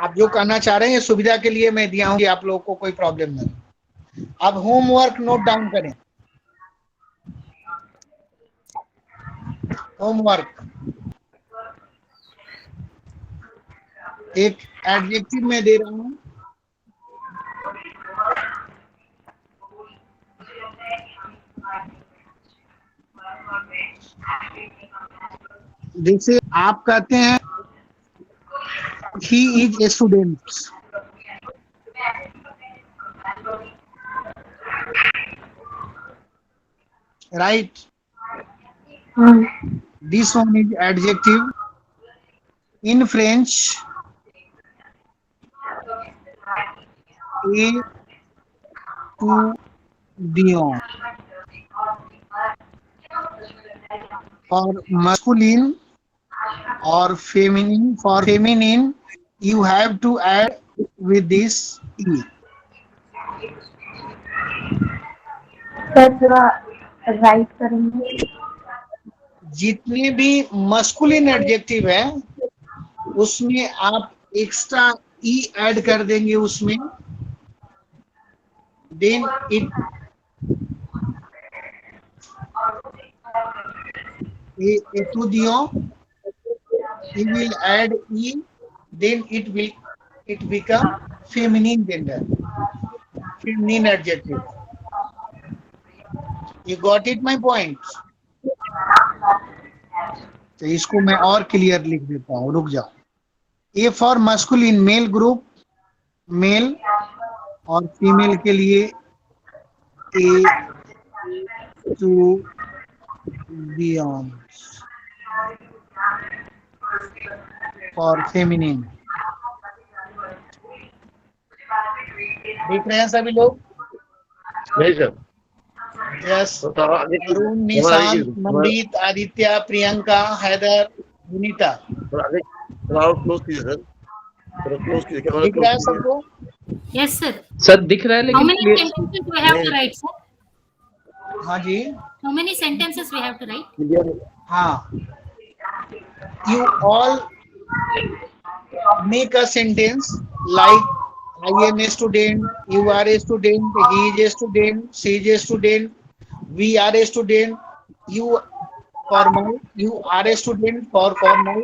आप जो कहना चाह रहे हैं सुविधा के लिए मैं दिया हूँ कि आप लोगों को कोई प्रॉब्लम नहीं। अब होमवर्क नोट डाउन करें। होमवर्क एक एडजेक्टिव में दे रहा हूं, जैसे आप कहते हैं ही is a student, right? This one is adjective. In French, एतुदियों. For masculine or feminine, you have to add with this e. Sir थोड़ा राइट करेंगे. जितने भी मस्कुलिन एडजेक्टिव है उसमें आप एक्स्ट्रा ई ऐड कर देंगे उसमें, देन इट एतुदियों, he will add e, then it become feminine gender, feminine adjective. You got it my point? तो इसको मैं और क्लियर लिख देता हूँ, रुक जाओ. A for masculine male group, male, और फीमेल के लिए a to beyond for feminine. देख रहे हैं सभी लोग? नहीं सर. यस. तो अरुण, निशांत, मंदीत, आदित्य, प्रियंका, हैदर, विनीता. थोड़ा क्लोज कीजिए सर. थोड़ा क्लोज कीजिए. क्या दिख रहा है सबको? Yes, sir. सर दिख रहा है How लेकिन many clear- sentences we have to write, sir? हाँ जी. How many sentences we have to write? हाँ. You all make a sentence like I am a student, you are a student, he is a student, she is a student, we are a student, you formal, you are a student for formal,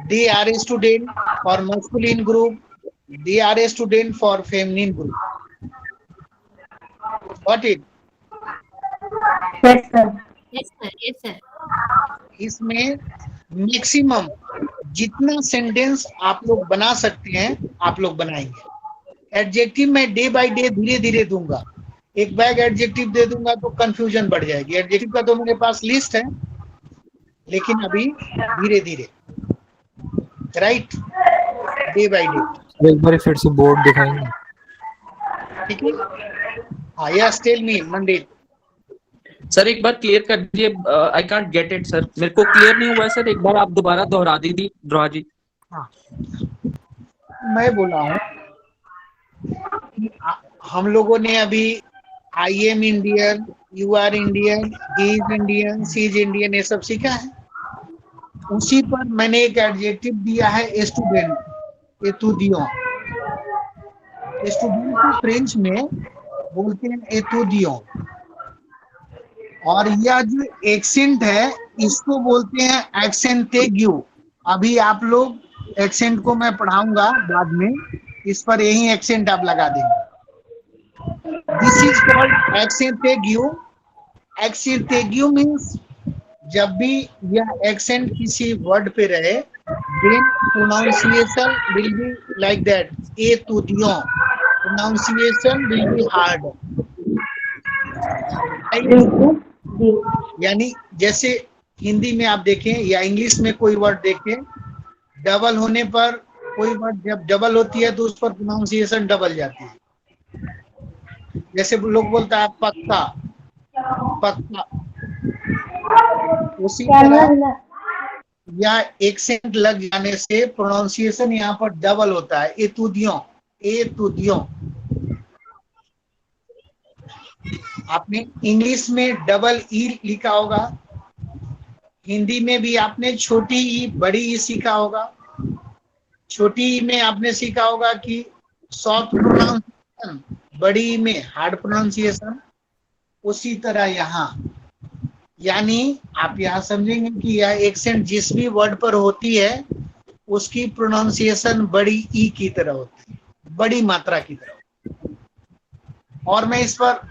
they are a student for masculine group, they are a student for feminine group. Got it? Yes, sir. Yes, sir. Yes, sir. इसमें मैक्सिमम जितना सेंटेंस आप लोग बना सकते हैं आप लोग बनाएंगे. एडजेक्टिव मैं डे बाय डे धीरे धीरे दूंगा. एक बैग एडजेक्टिव दे दूंगा तो कंफ्यूजन बढ़ जाएगी. एडजेक्टिव का तो मेरे पास लिस्ट है, लेकिन अभी धीरे धीरे, राइट, डे बाय डे. एक बार फिर से बोर्ड दिखाएंगे. ठीक है. हाँ, यस, टेल मी मंदिर. सर एक बार क्लियर कर दीजिए. I can't get it sir, मेरे को क्लियर नहीं हुआ है सर. एक बार आप दोबारा दोहरा दीजिए द्रोहा जी. हाँ, मैं बोला हूँ कि हम लोगों ने अभी I am Indian, you are Indian, he is Indian, she is Indian, ये सब सीखा है. उसी पर मैंने एक एडजेक्टिव दिया है स्टूडेंट, एतुदियों. स्टूडेंट को फ्रेंच में बोलते हैं एतुदियों, और यह जो एक्सेंट है इसको बोलते हैं एक्सेंट एग्यू. अभी आप लोग एक्सेंट को मैं पढ़ाऊंगा बाद में, इस पर यही एक्सेंट आप लगा देंगे. दिस इज कॉल्ड एक्सेंट एग्यू. एक्सेंट एग्यू मीन्स जब भी यह एक्सेंट किसी वर्ड पे रहे, then pronunciation will be like that, एतुदियों. Pronunciation will be hard. यानी जैसे हिंदी में आप देखें या इंग्लिश में कोई वर्ड देखें, डबल होने पर कोई वर्ड जब डबल होती है तो उस पर प्रोनाउंसिएशन डबल जाती है. जैसे लोग बोलता है पक्का, पक्का. उसी तरह या एक्सेंट लग जाने से प्रोनाउंसिएशन यहाँ पर डबल होता है, एतुदियों, एतुदियों. आपने इंग्लिश में डबल ई लिखा होगा, हिंदी में भी आपने छोटी ई बड़ी ई सीखा होगा. छोटी ई में आपने सीखा होगा कि सॉफ्ट प्रोनाउंसिएशन, बड़ी ई में हार्ड प्रोनाउंसिएशन. उसी तरह यहाँ, यानी आप यहाँ समझेंगे कि यह एक्सेंट जिस भी वर्ड पर होती है उसकी प्रोनाउंसिएशन बड़ी ई की तरह होती है, बड़ी मात्रा की तरह. और मैं इस पर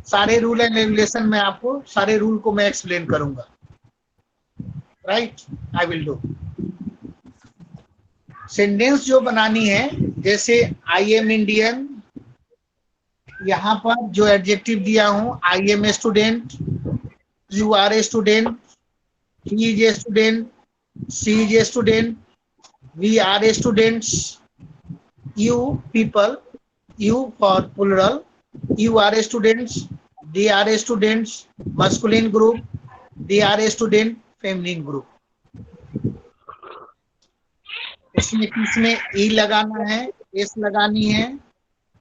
सारे रूल एंड रेगुलेशन में आपको सारे रूल को मैं एक्सप्लेन करूंगा. Right, I will do. Sentence जो बनानी है, जैसे आई एम इंडियन, यहाँ पर जो एडजेक्टिव दिया हूं, I am a student, you are a student, he is a student, she is a student, we are a students, you people, you for plural. You are a students, they are a students, masculine group, they are a student, feminine group. उसमें किसमें ई लगाना है, एस लगानी है,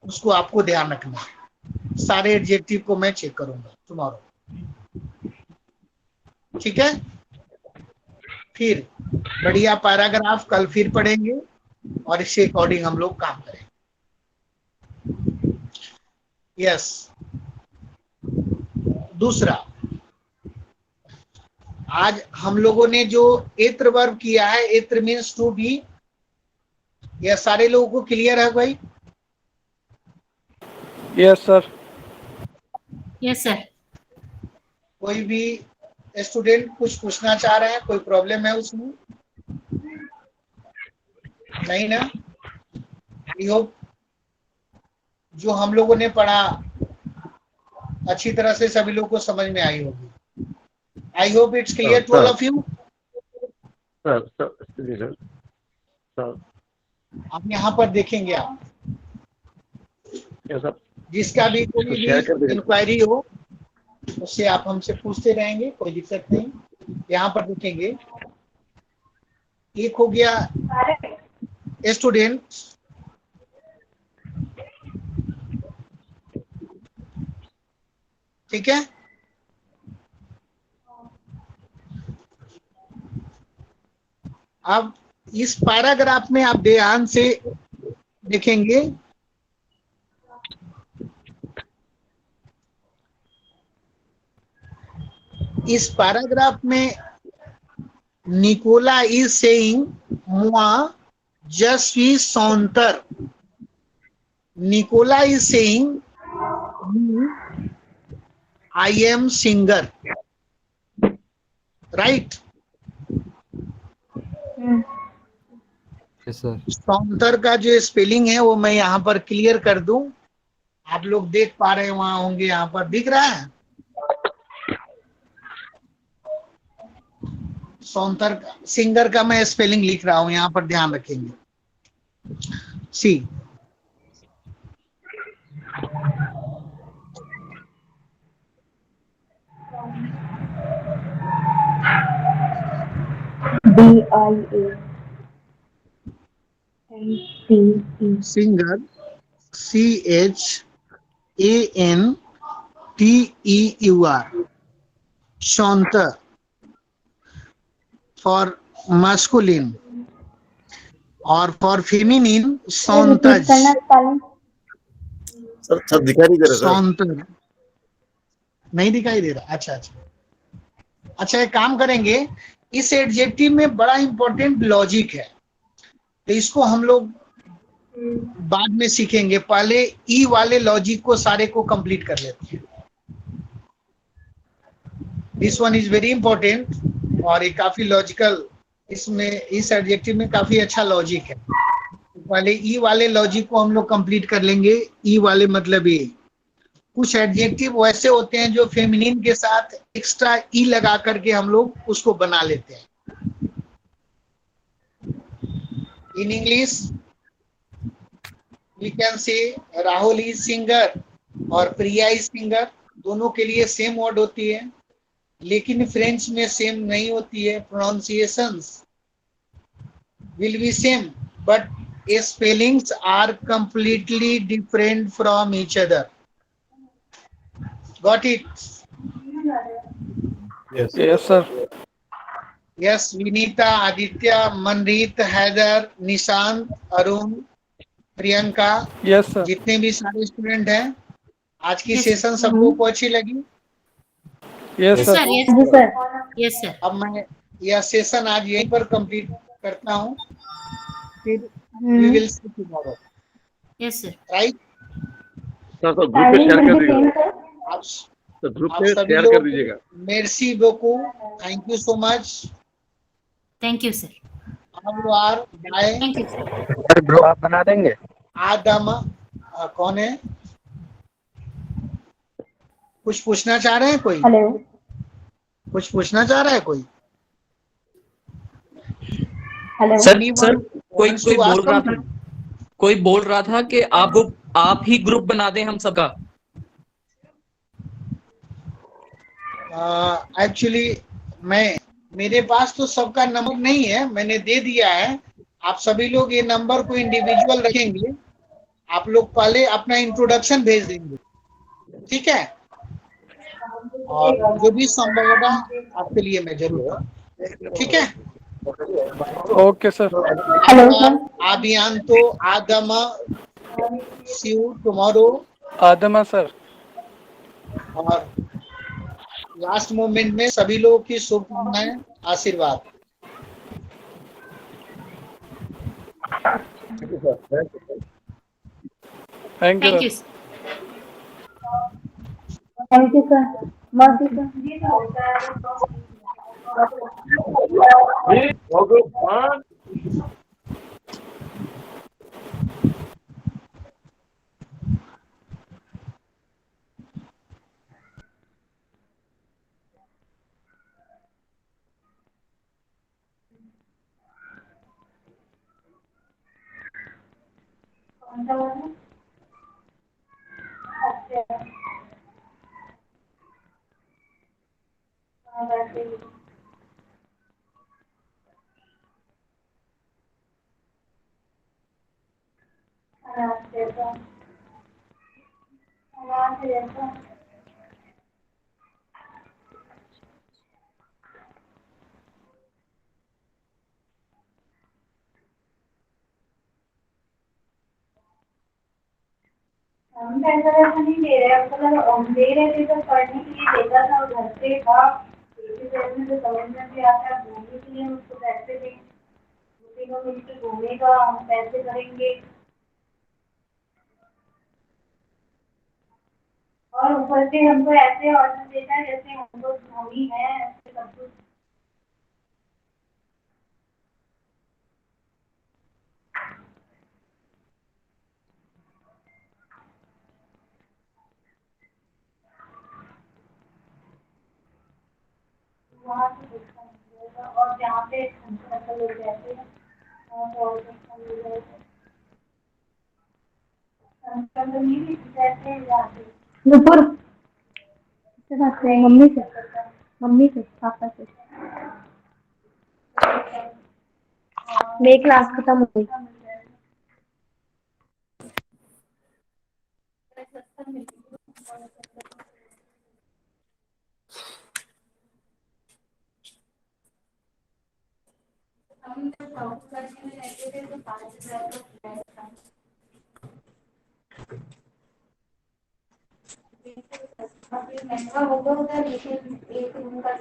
उसको आपको ध्यान रखना है। सारे एडजेक्टिव को मैं चेक करूंगा टुमारो, ठीक है। फिर बढ़िया पैराग्राफ कल फिर पढ़ेंगे और इसके अकॉर्डिंग हम लोग काम करेंगे। यस, दूसरा, आज हम लोगों ने जो एत्र वर्ब किया है, एत्र मीन्स टू बी, यह सारे लोगों को क्लियर है भाई? Yes sir. Yes sir. कोई भी स्टूडेंट कुछ पूछना चाह रहे हैं? कोई प्रॉब्लम है उसमें? नहीं ना? आई होप जो हम लोगों ने पढ़ा अच्छी तरह से सभी लोगों को समझ में आई होगी। I hope it's clear to all of you. Sir आप यहाँ पर देखेंगे, आप जिसका भी कोई भी इंक्वायरी हो उससे आप हमसे पूछते रहेंगे, कोई दिक्कत नहीं। यहाँ पर देखेंगे, एक हो गया स्टूडेंट, ठीक है। अब इस पैराग्राफ में आप ध्यान से देखेंगे, इस पैराग्राफ में निकोला इज सेइंग मुआ जस्वी सौंतर। Nicolas is saying I am singer, right? सौंतर का जो स्पेलिंग है वो मैं यहाँ पर क्लियर कर दूं, आप लोग देख पा रहे हैं, वहां होंगे, यहाँ पर दिख रहा है सौंतर का, सिंगर का मैं स्पेलिंग लिख रहा हूं, यहाँ पर ध्यान रखेंगे। सी DIANTE सिंगर, CHANTEUR, शौंतर फॉर masculine और फॉर फेमिनिन सौंतज। सर दिखाई नहीं दे रहा सर। सौंतर नहीं दिखाई दे रहा? अच्छा अच्छा अच्छा, एक काम करेंगे, इस एडजेक्टिव में बड़ा इंपॉर्टेंट लॉजिक है, तो इसको हम लोग बाद में सीखेंगे। पहले ई वाले लॉजिक को सारे को कंप्लीट कर लेते हैं। This one is very important और ये काफी लॉजिकल, इसमें इस एडजेक्टिव में काफी अच्छा लॉजिक है। पहले ई वाले लॉजिक को हम लोग कंप्लीट कर लेंगे। ई वाले मतलब ये, कुछ एडजेक्टिव वैसे होते हैं जो फेमिनिन के साथ एक्स्ट्रा ई लगा करके हम लोग उसको बना लेते हैं। In English we can say Rahul is singer और प्रिया इज सिंगर, दोनों के लिए सेम वर्ड होती है, लेकिन फ्रेंच में सेम नहीं होती है। Pronunciations will be same but spellings are completely different from each other. Got it? Yes. Yes, sir. Yes, Vinita, Aditya, Manrit, Heather, Nishant, Arun, Priyanka, Yes, sir. जितने भी सारे स्टूडेंट हैं, आज की सेशन सबको को अच्छी लगी? Yes, sir. Yes, sir. Yes, sir. अब मैं यह सेशन आज यहीं पर कंप्लीट करता हूँ, फिर we will see tomorrow. Yes, sir. Right? Sir तो ग्रुप पे शेयर कर दीजिएगा। आप तो ग्रुप आप पे सभी शेयर लोग कर दीजिएगा। मेर्सी बोकू, thank you so much. Thank you, sir. अब आर bye. Thank you, sir. Sir group आप बना देंगे? आदम कौन है? कुछ पूछना चाह रहे हैं कोई? हेलो, कुछ पूछना चाह रहा है कोई? हेलो। सर कोई बोल रहा था कि आप आप ही ग्रुप बना दें हम सबका? एक्चुअली मेरे पास तो सबका नंबर नहीं है, मैंने दे दिया है। आप सभी लोग ये नंबर को इंडिविजुअल रखेंगे, आप लोग पहले अपना इंट्रोडक्शन भेज देंगे, ठीक है? और जो भी संभव होगा आपके लिए मैं जरूर करूँ, ठीक है? Okay, sir. Hello sir. Abianto Adama, see you tomorrow. Adama, sir. और लास्ट मोमेंट में सभी लोगों की शुभकामनाएं, आशीर्वाद। Thank you, Thank sir. you. Thank you sir. Mercy sir. हम पैसा वैसा नहीं दे रहे, अब तो दे रहे थे तो पढ़ने के लिए देता था, घर पे था में जो समझ में भी आता है, घूमने के लिए उसको पैसे दें, तीनों मिलकर घूमेगा, हम पैसे भरेंगे और ऊपर से हमको ऐसे ऑर्डर देता है जैसे हमको धोनी है, ऐसे सब कुछ। वहाँ से डिस्का मिलेगा और जहाँ पे हमको लोग रहते हैं वहाँ पे और डिस्का मिल जाएगा। नुपुर से बात करें, मम्मी से पापा से। मेरी क्लास खत्म हो गई। महंगा होगा लेकिन एक रूम का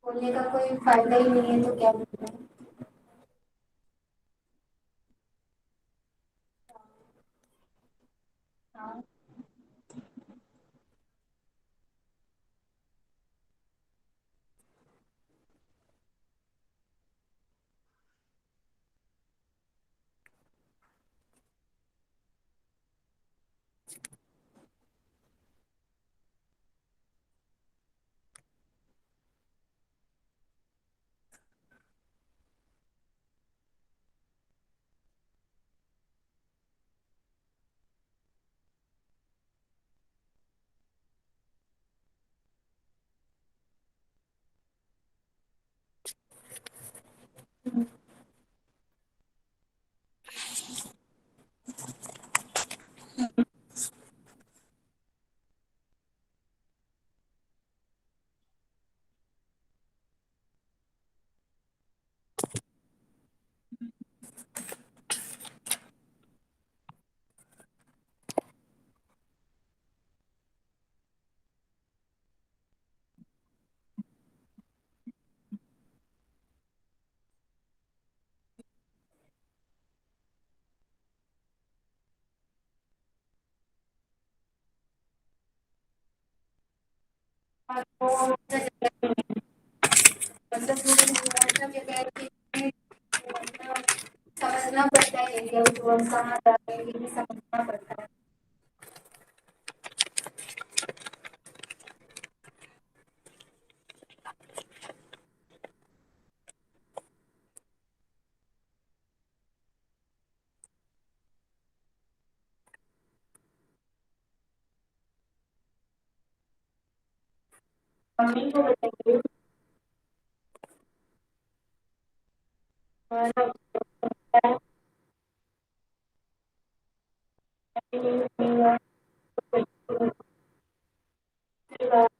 बोलने का कोई फायदा ही नहीं है तो क्या बोलना। मतलब मतलब ये कह रही थी कि मतलब समझना पड़ता है इंडिया में कहाँ जा रहे हैं ये भी समझना पड़ता है। मम्मी को बताइए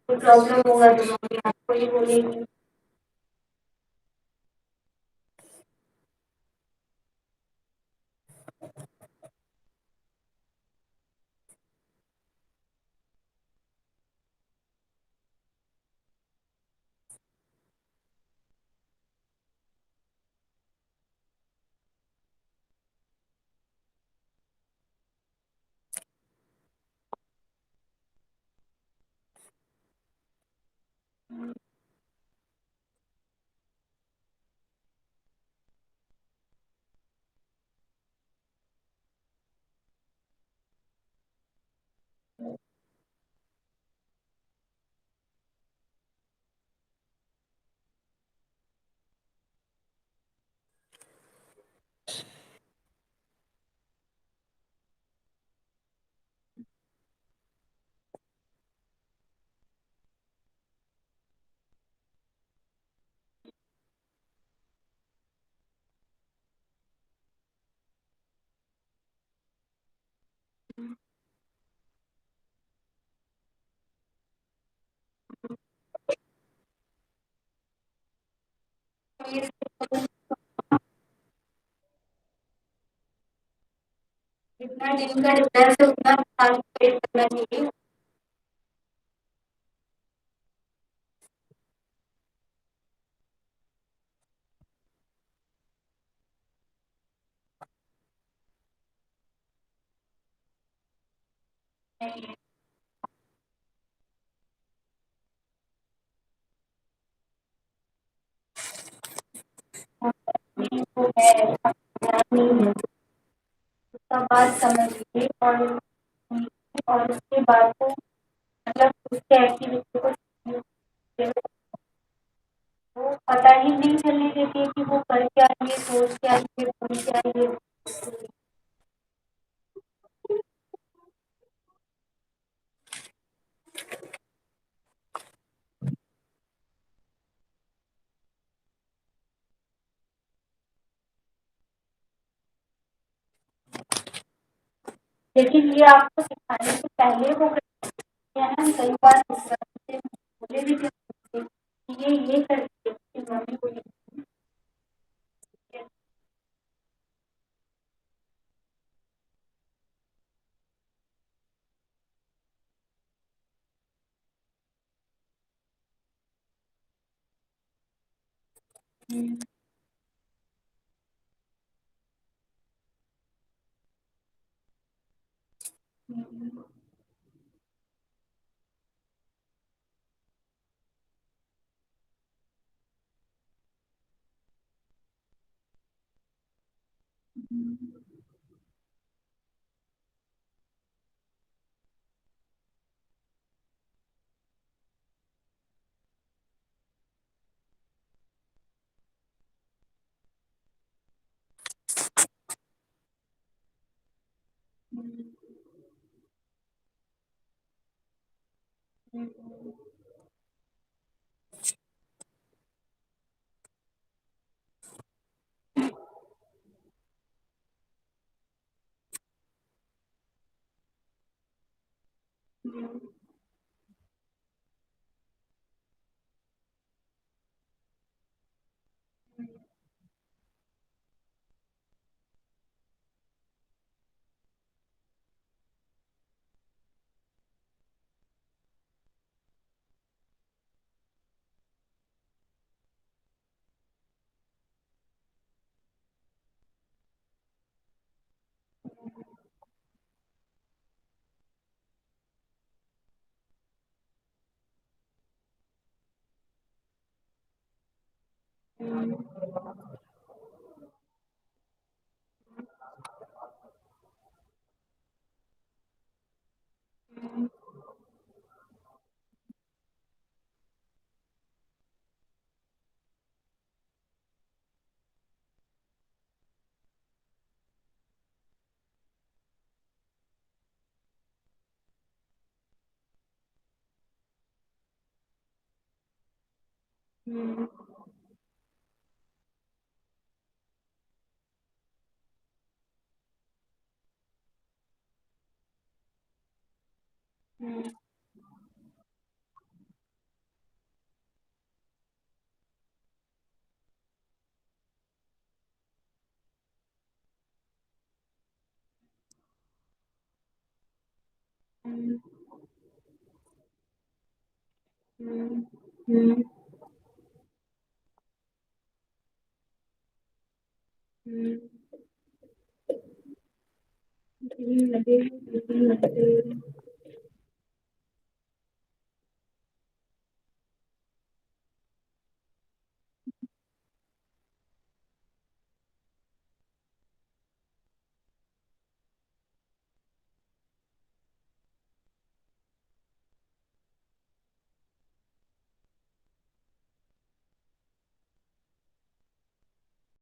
प्रॉब्लम होगा तो मम्मी आपको ही बोलेगी। जितना दिन का डिफरेंस है उतना टाइम वेट करना चाहिए। वो है नहीं है उसका बात समझिए और उसके बाद को मतलब उसके एक्टिविटी को वो पता ही नहीं चलने देती है कि वो कर क्या रही है सोच क्या रही है बोल क्या रही है। लेकिन ये आपको सिखाने से पहले वो करती है ना कई बार बोले भी थे कि ये करती है कि मम्मी को Mm-hmm.